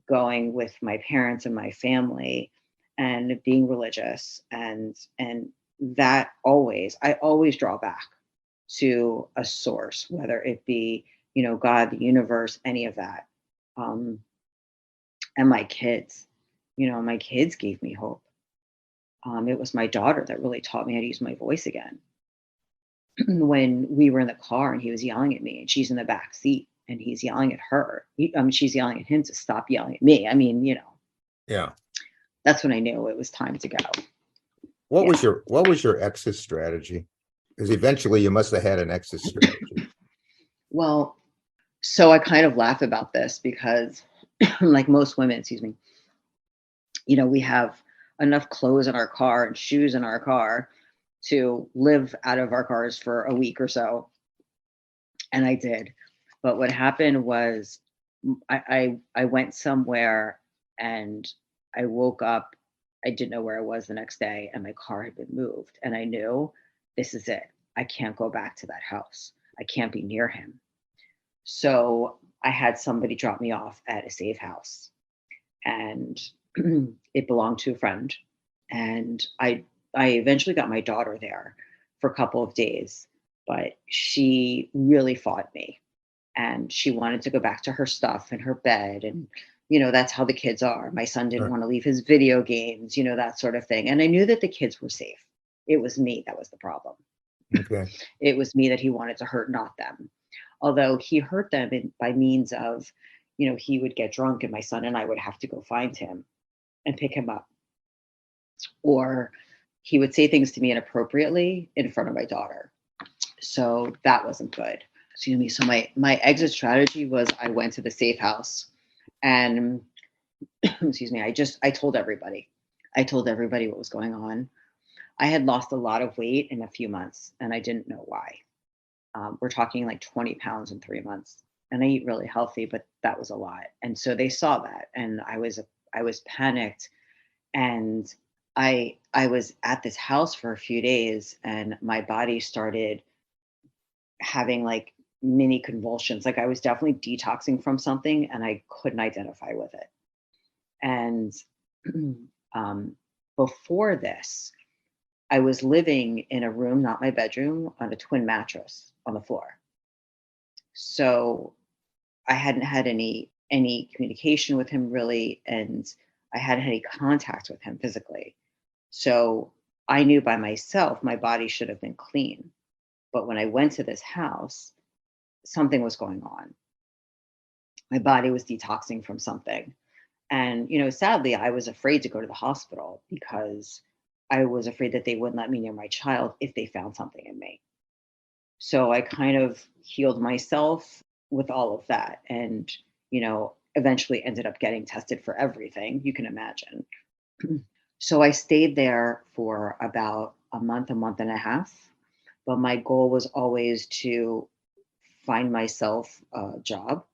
going with my parents and my family and being religious and that I always draw back to a source, whether it be, God, the universe, any of that. Um, and my kids gave me hope. It was my daughter that really taught me how to use my voice again. When we were in the car and he was yelling at me and she's in the back seat and he's yelling at her. She's yelling at him to stop yelling at me. I mean, Yeah. that's when I knew it was time to go. What Yeah. was your exit strategy? Because eventually you must have had an exit strategy. Well, so I kind of laugh about this because like most women, excuse me, we have enough clothes in our car and shoes in our car to live out of our cars for a week or so. And I did. But what happened was I went somewhere and I woke up. I didn't know where I was the next day, and my car had been moved. And I knew this is it. I can't go back to that house. I can't be near him. So I had somebody drop me off at a safe house, and it belonged to a friend. And I eventually got my daughter there for a couple of days, but she really fought me and she wanted to go back to her stuff in her bed and that's how the kids are. My son didn't Right. want to leave his video games, that sort of thing. And I knew that the kids were safe. It was me that was the problem. Okay. It was me that he wanted to hurt, not them. Although he hurt them by means of, he would get drunk and my son and I would have to go find him and pick him up. Or he would say things to me inappropriately in front of my daughter. So that wasn't good. Excuse me. So my exit strategy was I went to the safe house and excuse me, I told everybody. I told everybody what was going on. I had lost a lot of weight in a few months and I didn't know why. We're talking like 20 pounds in 3 months. And I eat really healthy, but that was a lot. And so they saw that and I was panicked and I was at this house for a few days and my body started having like mini convulsions. Like I was definitely detoxing from something and I couldn't identify with it. And um, before this, I was living in a room, not my bedroom, on a twin mattress on the floor. So I hadn't had any communication with him really, and I hadn't had any contact with him physically. So I knew by myself my body should have been clean. But when I went to this house, something was going on. My body was detoxing from something. And, sadly, I was afraid to go to the hospital because I was afraid that they wouldn't let me near my child if they found something in me. So I kind of healed myself with all of that and, eventually ended up getting tested for everything you can imagine. So I stayed there for about a month and a half. But my goal was always to find myself a job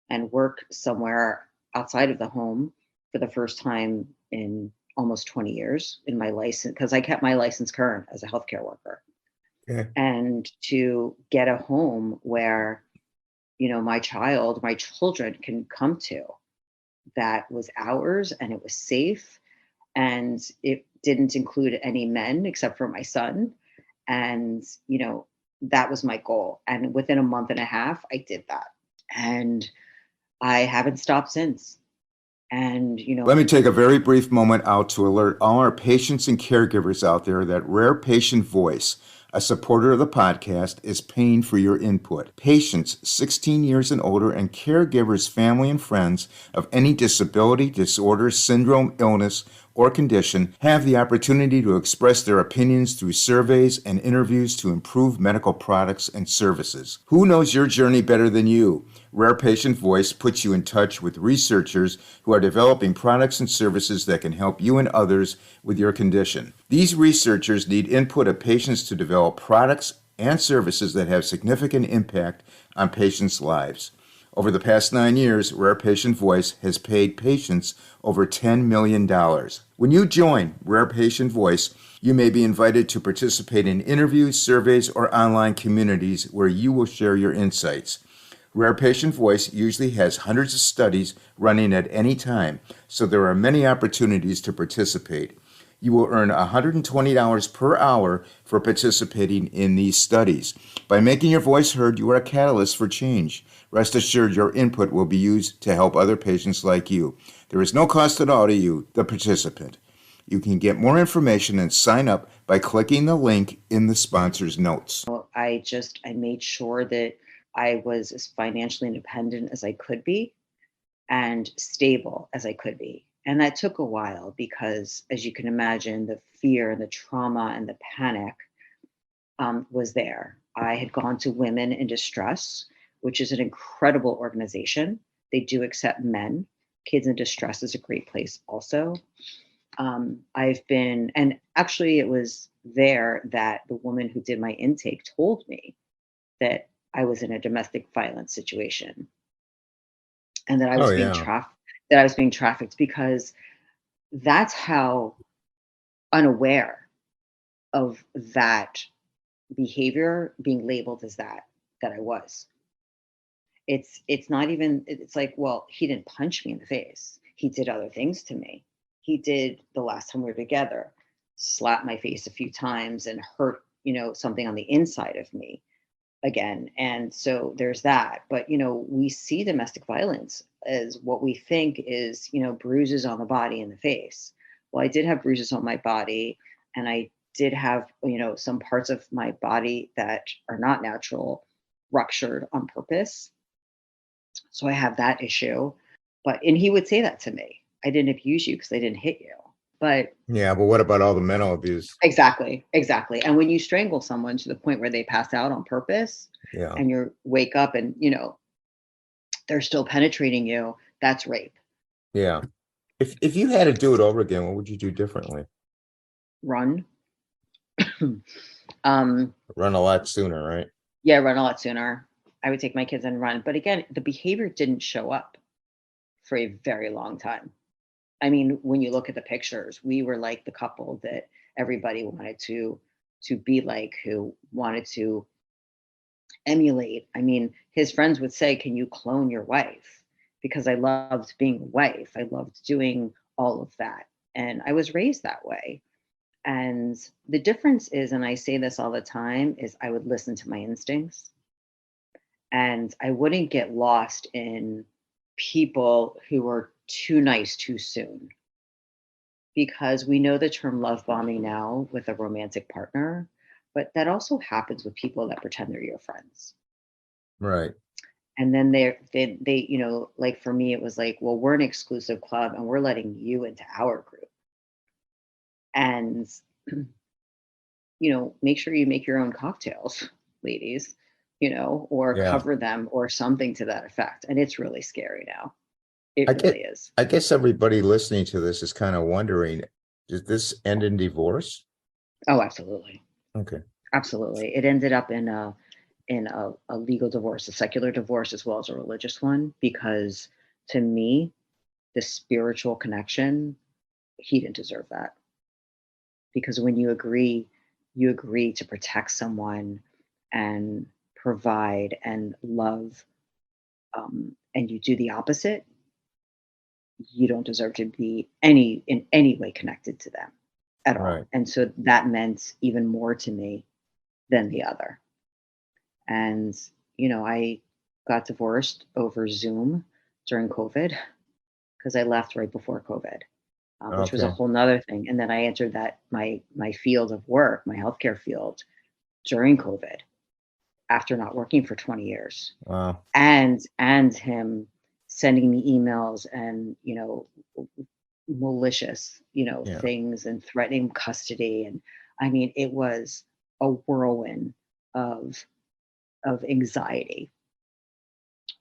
and work somewhere outside of the home for the first time in almost 20 years in my license, because I kept my license current as a healthcare worker. Yeah. And to get a home where, my children can come to, that was ours and it was safe, and it didn't include any men except for my son. And, that was my goal. And within a month and a half, I did that. And I haven't stopped since. And, Let me take a very brief moment out to alert all our patients and caregivers out there that Rare Patient Voice, a supporter of the podcast, is paying for your input. Patients 16 years and older and caregivers, family, and friends of any disability, disorder, syndrome, illness, or condition have the opportunity to express their opinions through surveys and interviews to improve medical products and services. Who knows your journey better than you? Rare Patient Voice puts you in touch with researchers who are developing products and services that can help you and others with your condition. These researchers need input of patients to develop products and services that have significant impact on patients' lives. Over the past 9 years, Rare Patient Voice has paid patients over $10 million. When you join Rare Patient Voice, you may be invited to participate in interviews, surveys, or online communities where you will share your insights. Rare Patient Voice usually has hundreds of studies running at any time, so there are many opportunities to participate. You will earn $120 per hour for participating in these studies. By making your voice heard, you are a catalyst for change. Rest assured your input will be used to help other patients like you. There is no cost at all to you, the participant. You can get more information and sign up by clicking the link in the sponsor's notes. I made sure that I was as financially independent as I could be and stable as I could be. And that took a while because, as you can imagine, the fear and the trauma and the panic was there. I had gone to Women in Distress, which is an incredible organization. They do accept men. Kids in Distress is a great place also. And actually it was there that the woman who did my intake told me that I was in a domestic violence situation and that I Oh, was yeah. being trafficked, because that's how unaware of that behavior being labeled as that I was. It's not even, it's like, well, he didn't punch me in the face. He did other things to me. He did, the last time we were together, slap my face a few times and hurt, something on the inside of me again. And so there's that. But, we see domestic violence as what we think is, bruises on the body and the face. Well, I did have bruises on my body, and I did have, some parts of my body that are not natural ruptured on purpose. So I have that issue. And he would say that to me. I didn't abuse you because I didn't hit you. But Yeah, but what about all the mental abuse? exactly. And when you strangle someone to the point where they pass out on purpose, Yeah. and you wake up and, they're still penetrating you, that's rape. Yeah. If you had to do it over again, what would you do differently? Run. Run a lot sooner, right? Yeah, run a lot sooner. I would take my kids and run. But again, the behavior didn't show up for a very long time. I mean, when you look at the pictures, we were like the couple that everybody wanted to be like, who wanted to emulate. I mean, his friends would say, "Can you clone your wife?" Because I loved being a wife. I loved doing all of that. And I was raised that way. And the difference is, and I say this all the time, is I would listen to my instincts, and I wouldn't get lost in people who were too nice too soon. Because we know the term love bombing now with a romantic partner, but that also happens with people that pretend they're your friends. Right. And then they, like for me, it was like, well, we're an exclusive club and we're letting you into our group. And, make sure you make your own cocktails, ladies, or Yeah. cover them or something to that effect. And it's really scary now. It I really is. I guess everybody listening to this is kind of wondering, did this end in divorce? Oh, absolutely. Okay. Absolutely. It ended up in a legal divorce, a secular divorce, as well as a religious one, because to me, the spiritual connection, he didn't deserve that. Because when you agree to protect someone and provide and love, and you do the opposite, you don't deserve to be in any way connected to them at all. Right. And so that meant even more to me than the other. And, I got divorced over Zoom during COVID because I left right before COVID, which was a Okay. whole nother thing. And then I entered that my field of work, my healthcare field during COVID after not working for 20 years. Wow. And him sending me emails and, malicious, Yeah. things and threatening custody. And I mean, it was a whirlwind of anxiety,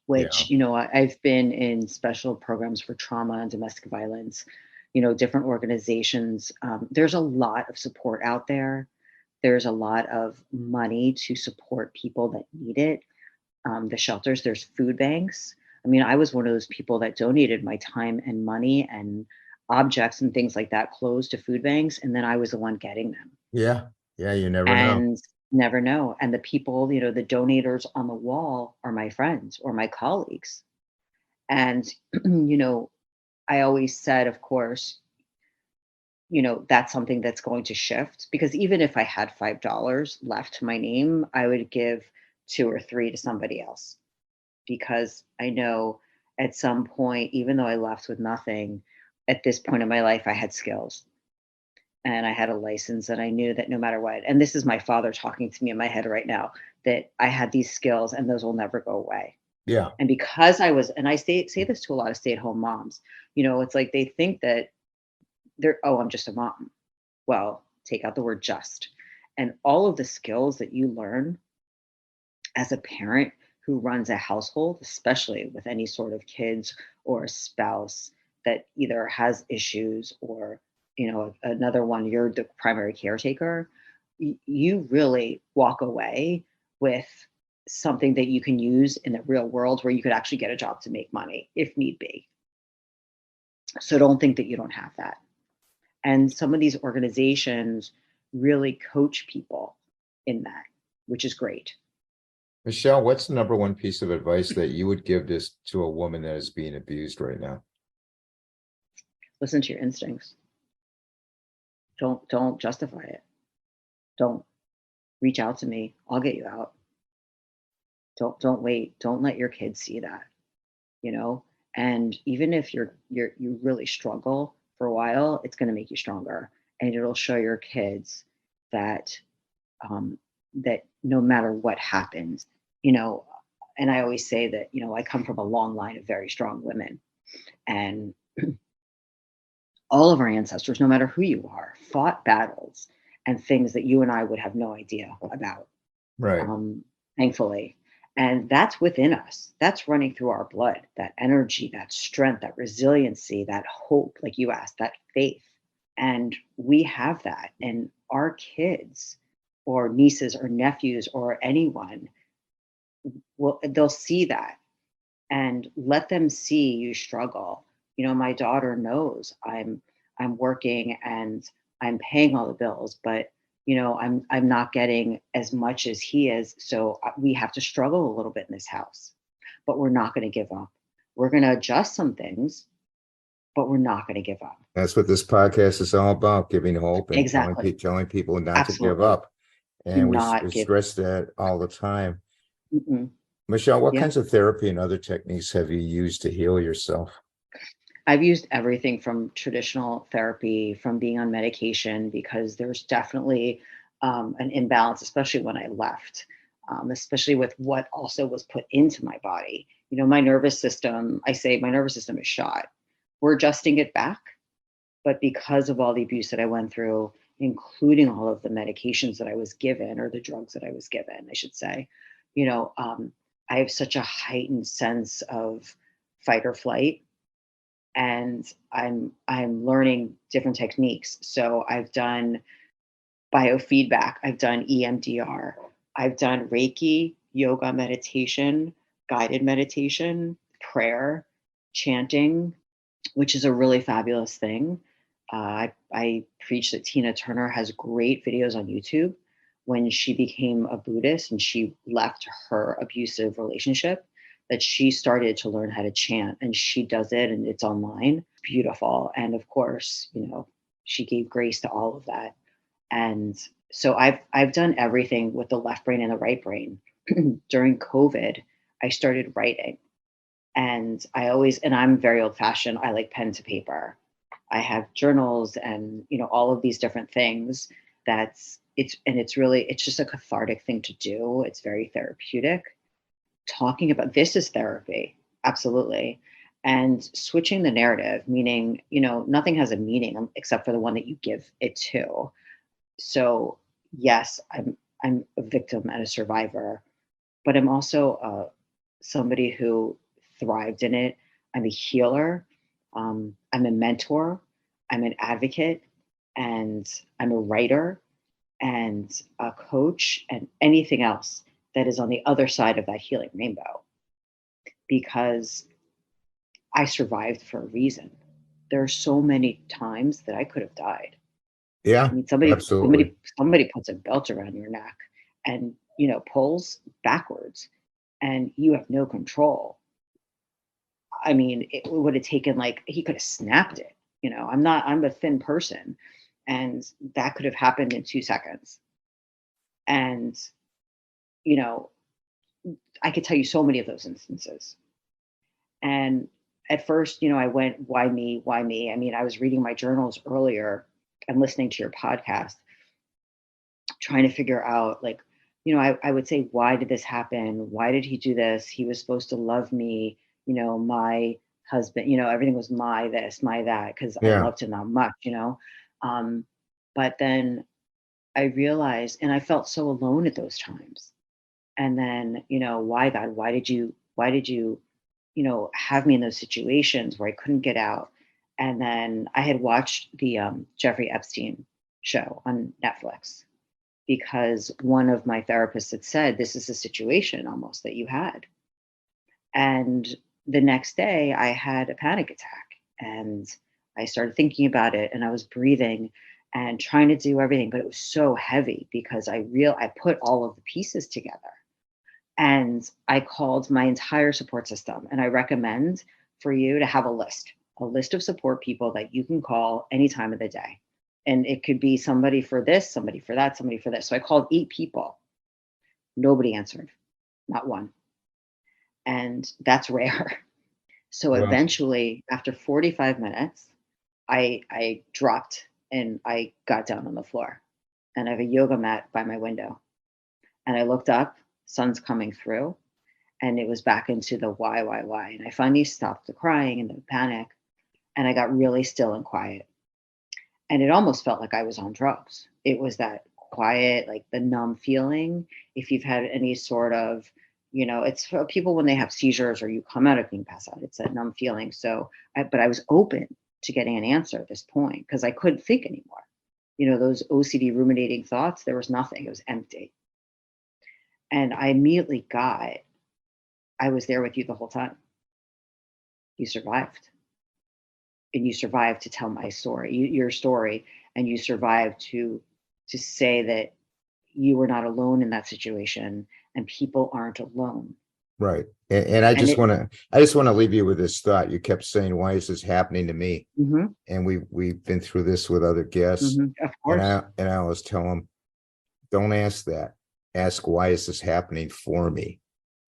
Yeah. which, I've been in special programs for trauma and domestic violence, different organizations. There's a lot of support out there. There's a lot of money to support people that need it. The shelters, there's food banks. I mean, I was one of those people that donated my time and money and objects and things like that, clothes to food banks, and then I was the one getting them. Yeah. Yeah. You never know. And never know. And the people, the donators on the wall are my friends or my colleagues. And, I always said, of course, that's something that's going to shift because even if I had $5 left to my name, I would give two or three to somebody else because I know at some point, even though I left with nothing, at this point in my life, I had skills and I had a license and I knew that no matter what, and this is my father talking to me in my head right now, that I had these skills and those will never go away. Yeah. And because I was, and I say this to a lot of stay-at-home moms, it's like they think that I'm just a mom. Well, take out the word just. And all of the skills that you learn as a parent who runs a household, especially with any sort of kids or a spouse that either has issues or, another one, you're the primary caretaker, you really walk away with something that you can use in the real world where you could actually get a job to make money if need be. So don't think that you don't have that. And some of these organizations really coach people in that, which is great. Michelle, what's the number one piece of advice that you would give this to a woman that is being abused right now? Listen to your instincts. Don't justify it. Don't reach out to me. I'll get you out. Don't wait. Don't let your kids see that, you know? And even if you really struggle for a while, it's going to make you stronger and it'll show your kids that that no matter what happens, you know, and I always say that, I come from a long line of very strong women and all of our ancestors, no matter who you are, fought battles and things that you and I would have no idea about, Right. thankfully. And that's within us. That's running through our blood, that energy, that strength, that resiliency, that hope, like you asked, that faith. And we have that. And our kids or nieces or nephews or anyone they'll see that and let them see you struggle. My daughter knows I'm working and I'm paying all the bills, but I'm not getting as much as he is. So we have to struggle a little bit in this house, but we're not going to give up. We're going to adjust some things, but we're not going to give up. That's what this podcast is all about, giving hope and Exactly. telling people not to give Absolutely. up. Do And we not give. stress that all the time. Mm-mm. Michelle, what Yeah. kinds of therapy and other techniques have you used to heal yourself? I've used everything from traditional therapy, from being on medication, because there's definitely an imbalance, especially when I left, especially with what also was put into my body. My nervous system, I say my nervous system is shot. We're adjusting it back. But because of all the abuse that I went through, including all of the medications that I was given, or the drugs that I was given, I should say, I have such a heightened sense of fight or flight and I'm learning different techniques. So I've done biofeedback, I've done EMDR, I've done Reiki, yoga meditation, guided meditation, prayer, chanting. which is a really fabulous thing. I preach that Tina Turner has great videos on YouTube. When she became a Buddhist and she left her abusive relationship, that she started to learn how to chant, and she does it and it's online. Beautiful. And of course, she gave grace to all of that. And so I've done everything with the left brain and the right brain. During COVID, I started writing. And I'm very old fashioned. I like pen to paper. I have journals and, all of these different things. It's just a cathartic thing to do. It's very therapeutic. Talking about this is therapy. Absolutely. And switching the narrative, meaning, nothing has a meaning except for the one that you give it to. So yes, I'm a victim and a survivor, but I'm also somebody who thrived in it. I'm a healer. I'm a mentor. I'm an advocate, and I'm a writer and a coach and anything else that is on the other side of that healing rainbow, because I survived for a reason. There are so many times that I could have died. I Yeah, mean, somebody absolutely. somebody somebody puts a belt around your neck and, pulls backwards, and you have no control. I mean, it would have taken, like, he could have snapped it. I'm a thin person, and that could have happened in 2 seconds. And, you know, I could tell you so many of those instances. And at first, I went, why me? Why me? I mean, I was reading my journals earlier and listening to your podcast, trying to figure out, like, I would say, why did this happen? Why did he do this? He was supposed to love me, my husband, everything was my this, my that, because I Yeah, loved him that much. Um, but then I realized, and I felt so alone at those times. And then, why, God, why did you, have me in those situations where I couldn't get out? And then I had watched the Jeffrey Epstein show on Netflix, because one of my therapists had said, this is a situation almost that you had. And the next day I had a panic attack, and I started thinking about it, and I was breathing and trying to do everything, but it was so heavy because I put all of the pieces together, and I called my entire support system. And I recommend for you to have a list of support people that you can call any time of the day. And it could be somebody for this, somebody for that, somebody for this. So I called 8 people. Nobody answered, not one. And that's rare. So well, eventually, after 45 minutes, I dropped and I got down on the floor. And I have a yoga mat by my window. And I looked up, sun's coming through, and it was back into the why. And I finally stopped the crying and the panic, and I got really still and quiet. And it almost felt like I was on drugs. It was that quiet, like the numb feeling. If you've had any sort of, it's for people when they have seizures or you come out of being passed out, it's that numb feeling. But I was open to getting an answer at this point because I couldn't think anymore. Those OCD ruminating thoughts, there was nothing, it was empty. And I immediately got, I was there with you the whole time. You survived. And you survived to tell my story, your story, and you survived to say that you were not alone in that situation, and people aren't alone. right. And I And just it, want to, I just want to leave you with this thought. You kept saying, why is this happening to me? mhm, And we've been through this with other guests. of And course, I always tell them, don't ask that. Ask, why is this happening for me?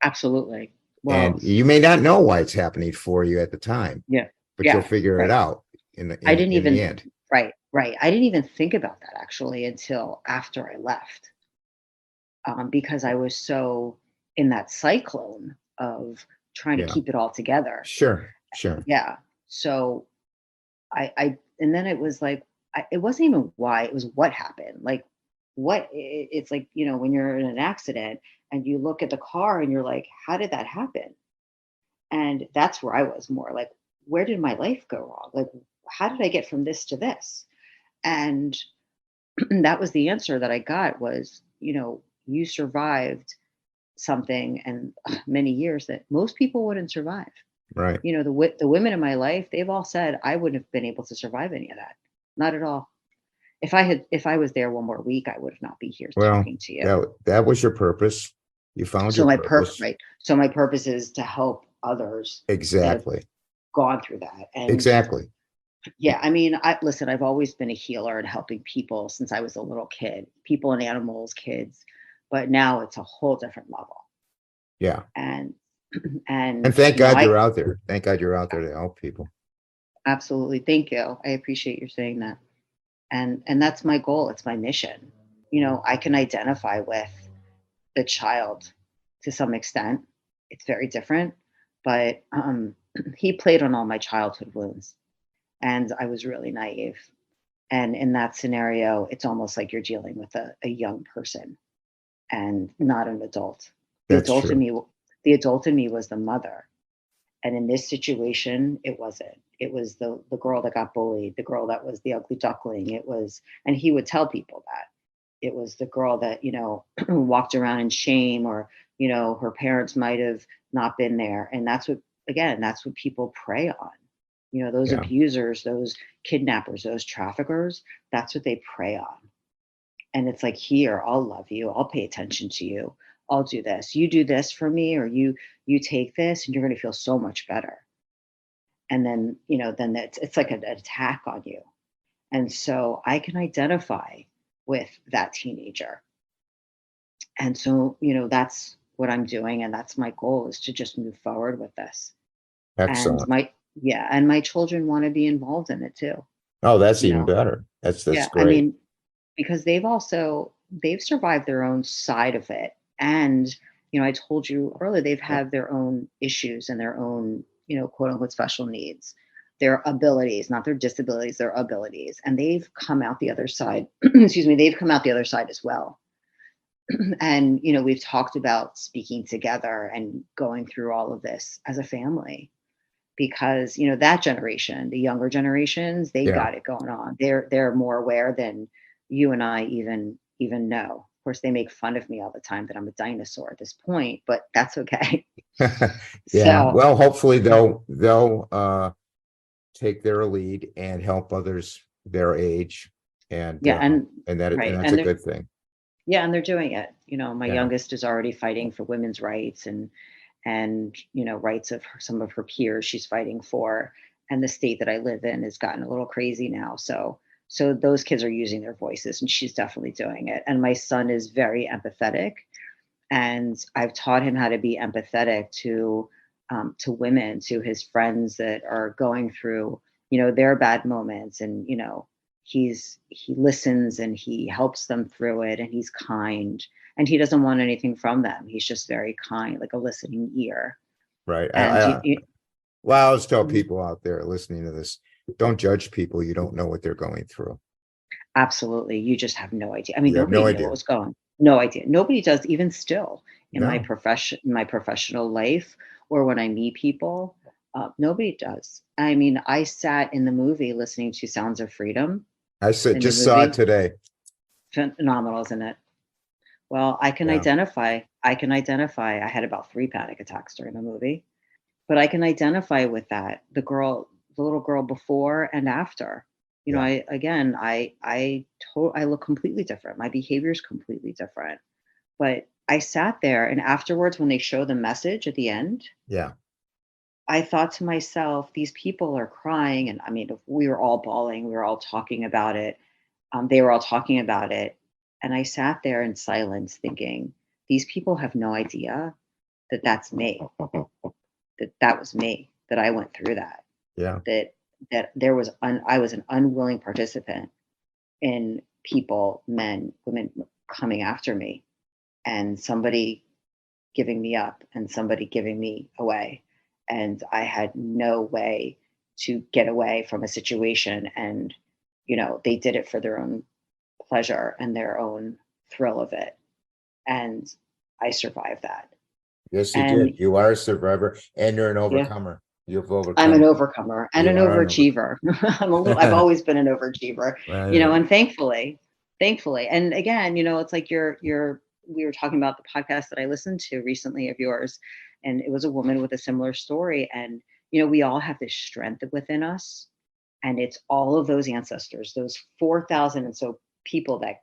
absolutely. And Well, you may not know why it's happening for you at the time, yeah, but you'll yeah, figure it right. out in the I didn't in the even, end. right. I didn't even think about that actually until after I left, because I was so in that cyclone of trying to Yeah. keep it all together. Sure. Sure. Yeah. So and then it was like, it wasn't even why, it was what happened. Like, it's like, when you're in an accident and you look at the car and you're like, how did that happen? And that's where I was more like, where did my life go wrong? Like, how did I get from this to this? And that was the answer that I got was, you survived something and many years that most people wouldn't survive. Right. The women in my life, they've all said I wouldn't have been able to survive any of that. Not at all. If I was there one more week, I would not be here Well, talking to you. that was your purpose. You found So your my purpose. right. So my purpose is to help others that have Exactly. gone through that. And Exactly. yeah, I mean, listen, I've always been a healer and helping people since I was a little kid, people and animals, kids, but now it's a whole different level. Yeah. And And and thank you know, God I you're out there. Thank God you're out there to help people. absolutely thank you. I appreciate you saying that. And that's my goal. It's my mission. I can identify with the child to some extent. It's very different, but he played on all my childhood wounds, and I was really naive. And in that scenario, it's almost like you're dealing with a young person and not an adult. The That's adult in true. me, the adult in me was the mother. And in this situation, it wasn't. It was the girl that got bullied, the girl that was the ugly duckling. It was, and he would tell people that it was the girl that walked around in shame, or her parents might have not been there. And that's what, again, that's what people prey on. Those Yeah. abusers, those kidnappers, those traffickers, that's what they prey on. And it's like, here, I'll love you, I'll pay attention to you, I'll do this, you do this for me, or you take this and you're going to feel so much better. And then then it's like an attack on you. And so I can identify with that teenager. And so that's what I'm doing, and that's my goal, is to just move forward with this. And Excellent. my children want to be involved in it too. Oh, that's you even know better. That's yeah, I great. mean, because they've survived their own side of it. And I told you earlier, they've had their own issues and their own quote unquote special needs, their abilities, not their disabilities, their abilities, and they've come out the other side. Excuse me, they've come out the other side as well. And we've talked about speaking together and going through all of this as a family, because that generation, the younger generations, they Yeah. got it going on. They're more aware than you and I even know. Of course, they make fun of me all the time that I'm a dinosaur at this point, but that's okay. Yeah. So Well, hopefully they'll take their lead and help others their age, and yeah, and right, that's a good thing. they're doing it. My Yeah. youngest is already fighting for women's rights, and rights of some of her peers she's fighting for. And the state that I live in has gotten a little crazy now. So those kids are using their voices, and she's definitely doing it. And my son is very empathetic, and I've taught him how to be empathetic to women, to his friends that are going through their bad moments. And he listens and he helps them through it, and he's kind, and he doesn't want anything from them. He's just very kind, like a listening ear. Right. And Well, I always tell people out there listening to this, don't judge people. You don't know what they're going through. absolutely, you just have no idea. I mean, You have nobody no knew what idea. was going. No idea. Nobody does, even still in No. my professional life, or when I meet people. Nobody does. I mean, I sat in the movie listening to Sounds of Freedom I said in the just saw it movie. today. Phenomenal, isn't it? Well, I can Yeah. identify. I can identify. I had about 3 panic attacks during the movie, but I can identify with that. The little girl before and after. Yeah. I look completely different. My behavior is completely different. But I sat there, and afterwards, when they show the message at the end, Yeah. I thought to myself, these people are crying. And I mean, we were all bawling. We were all talking about it. They were all talking about it. And I sat there in silence thinking, these people have no idea that that's me, that was me, that I went through that, Yeah. that I was an unwilling participant in people, men, women coming after me, and somebody giving me up and somebody giving me away. And I had no way to get away from a situation. And, they did it for their own pleasure and their own thrill of it. And I survived that. Yes, you And did. You are a survivor and you're an yeah, overcomer. You've I'm an overcome. overcomer and You an are an overachiever. I've overcomer. always been an overachiever, Right. and thankfully. And again, it's like we were talking about the podcast that I listened to recently of yours, and it was a woman with a similar story. And, we all have this strength within us, and it's all of those ancestors, those 4,000 and so people that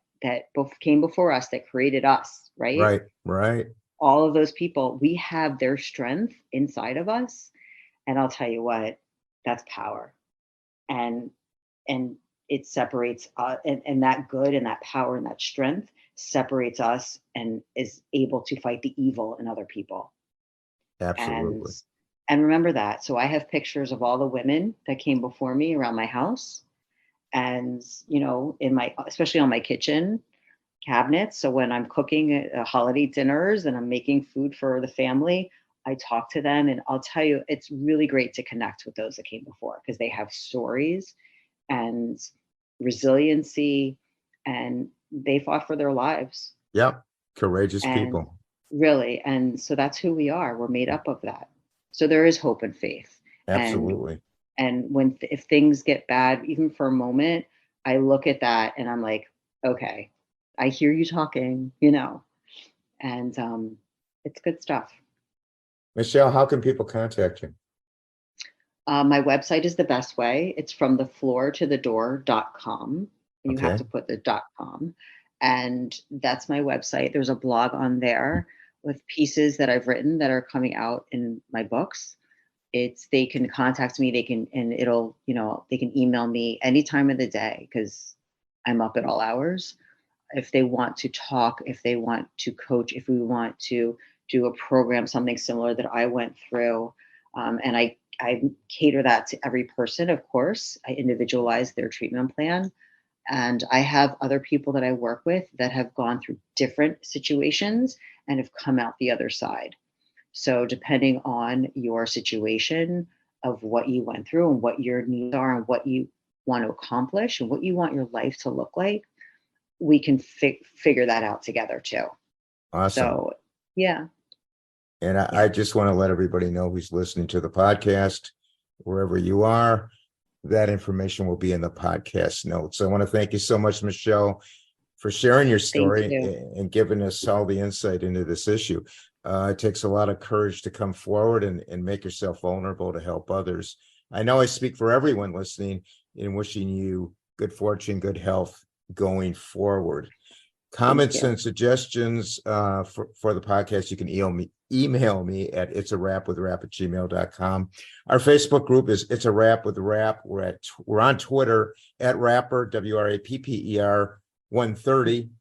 both came before us, that created us, right? Right, right. All of those people, we have their strength inside of us, and I'll tell you what, that's power. And and it separates and that good and that power and that strength separates us and is able to fight the evil in other people. And Absolutely. remember that. So I have pictures of all the women that came before me around my house, and in my, especially on my kitchen cabinets. So when I'm cooking holiday dinners and I'm making food for the family, I talk to them, and I'll tell you, it's really great to connect with those that came before, because they have stories and resiliency, and they fought for their lives. Yep. Courageous And people. really, and so that's who we are. We're made up of that. So there is hope and faith. And Absolutely. when if things get bad, even for a moment, I look at that and I'm like, okay, I hear you talking, and it's good stuff. Michelle, how can people contact you? My website is the best way. It's from the floor to the door.com. You have Okay. to put the .com. And that's my website. There's a blog on there with pieces that I've written that are coming out in my books. They can contact me, they can, and they can email me any time of the day, because I'm up at all hours. If they want to talk, if they want to coach, if we want to do a program, something similar that I went through, and I cater that to every person, of course. I individualize their treatment plan. And I have other people that I work with that have gone through different situations and have come out the other side. So, depending on your situation, of what you went through and what your needs are and what you want to accomplish and what you want your life to look like, we can figure that out together too. Awesome. So, yeah. And I Yeah. just want to let everybody know who's listening to the podcast, wherever you are, that information will be in the podcast notes. I want to thank you so much, Michelle, for sharing your Thank story you. and giving us all the insight into this issue. It takes a lot of courage to come forward and make yourself vulnerable to help others. I know I speak for everyone listening in wishing you good fortune, good health going forward. Comments you. and suggestions for the podcast, you can email me at itsawrapwithrap@gmail.com. Our Facebook group is It's a Wrap with Rap. We're on Twitter at Rapper, WRAPPER 130.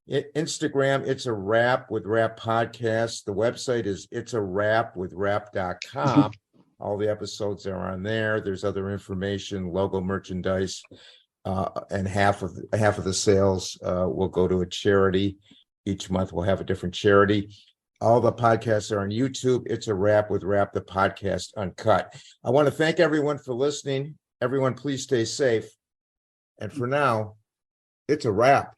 Instagram, It's a Wrap with Rap podcast. The website is itsawrapwithrap.com. All the episodes are on there. There's other information, logo merchandise. And half of the sales will go to a charity. Each month we'll have a different charity. All the podcasts are on YouTube. It's a Wrap with Rap, the podcast uncut. I want to thank everyone for listening. Everyone, please stay safe. And for now, it's a wrap.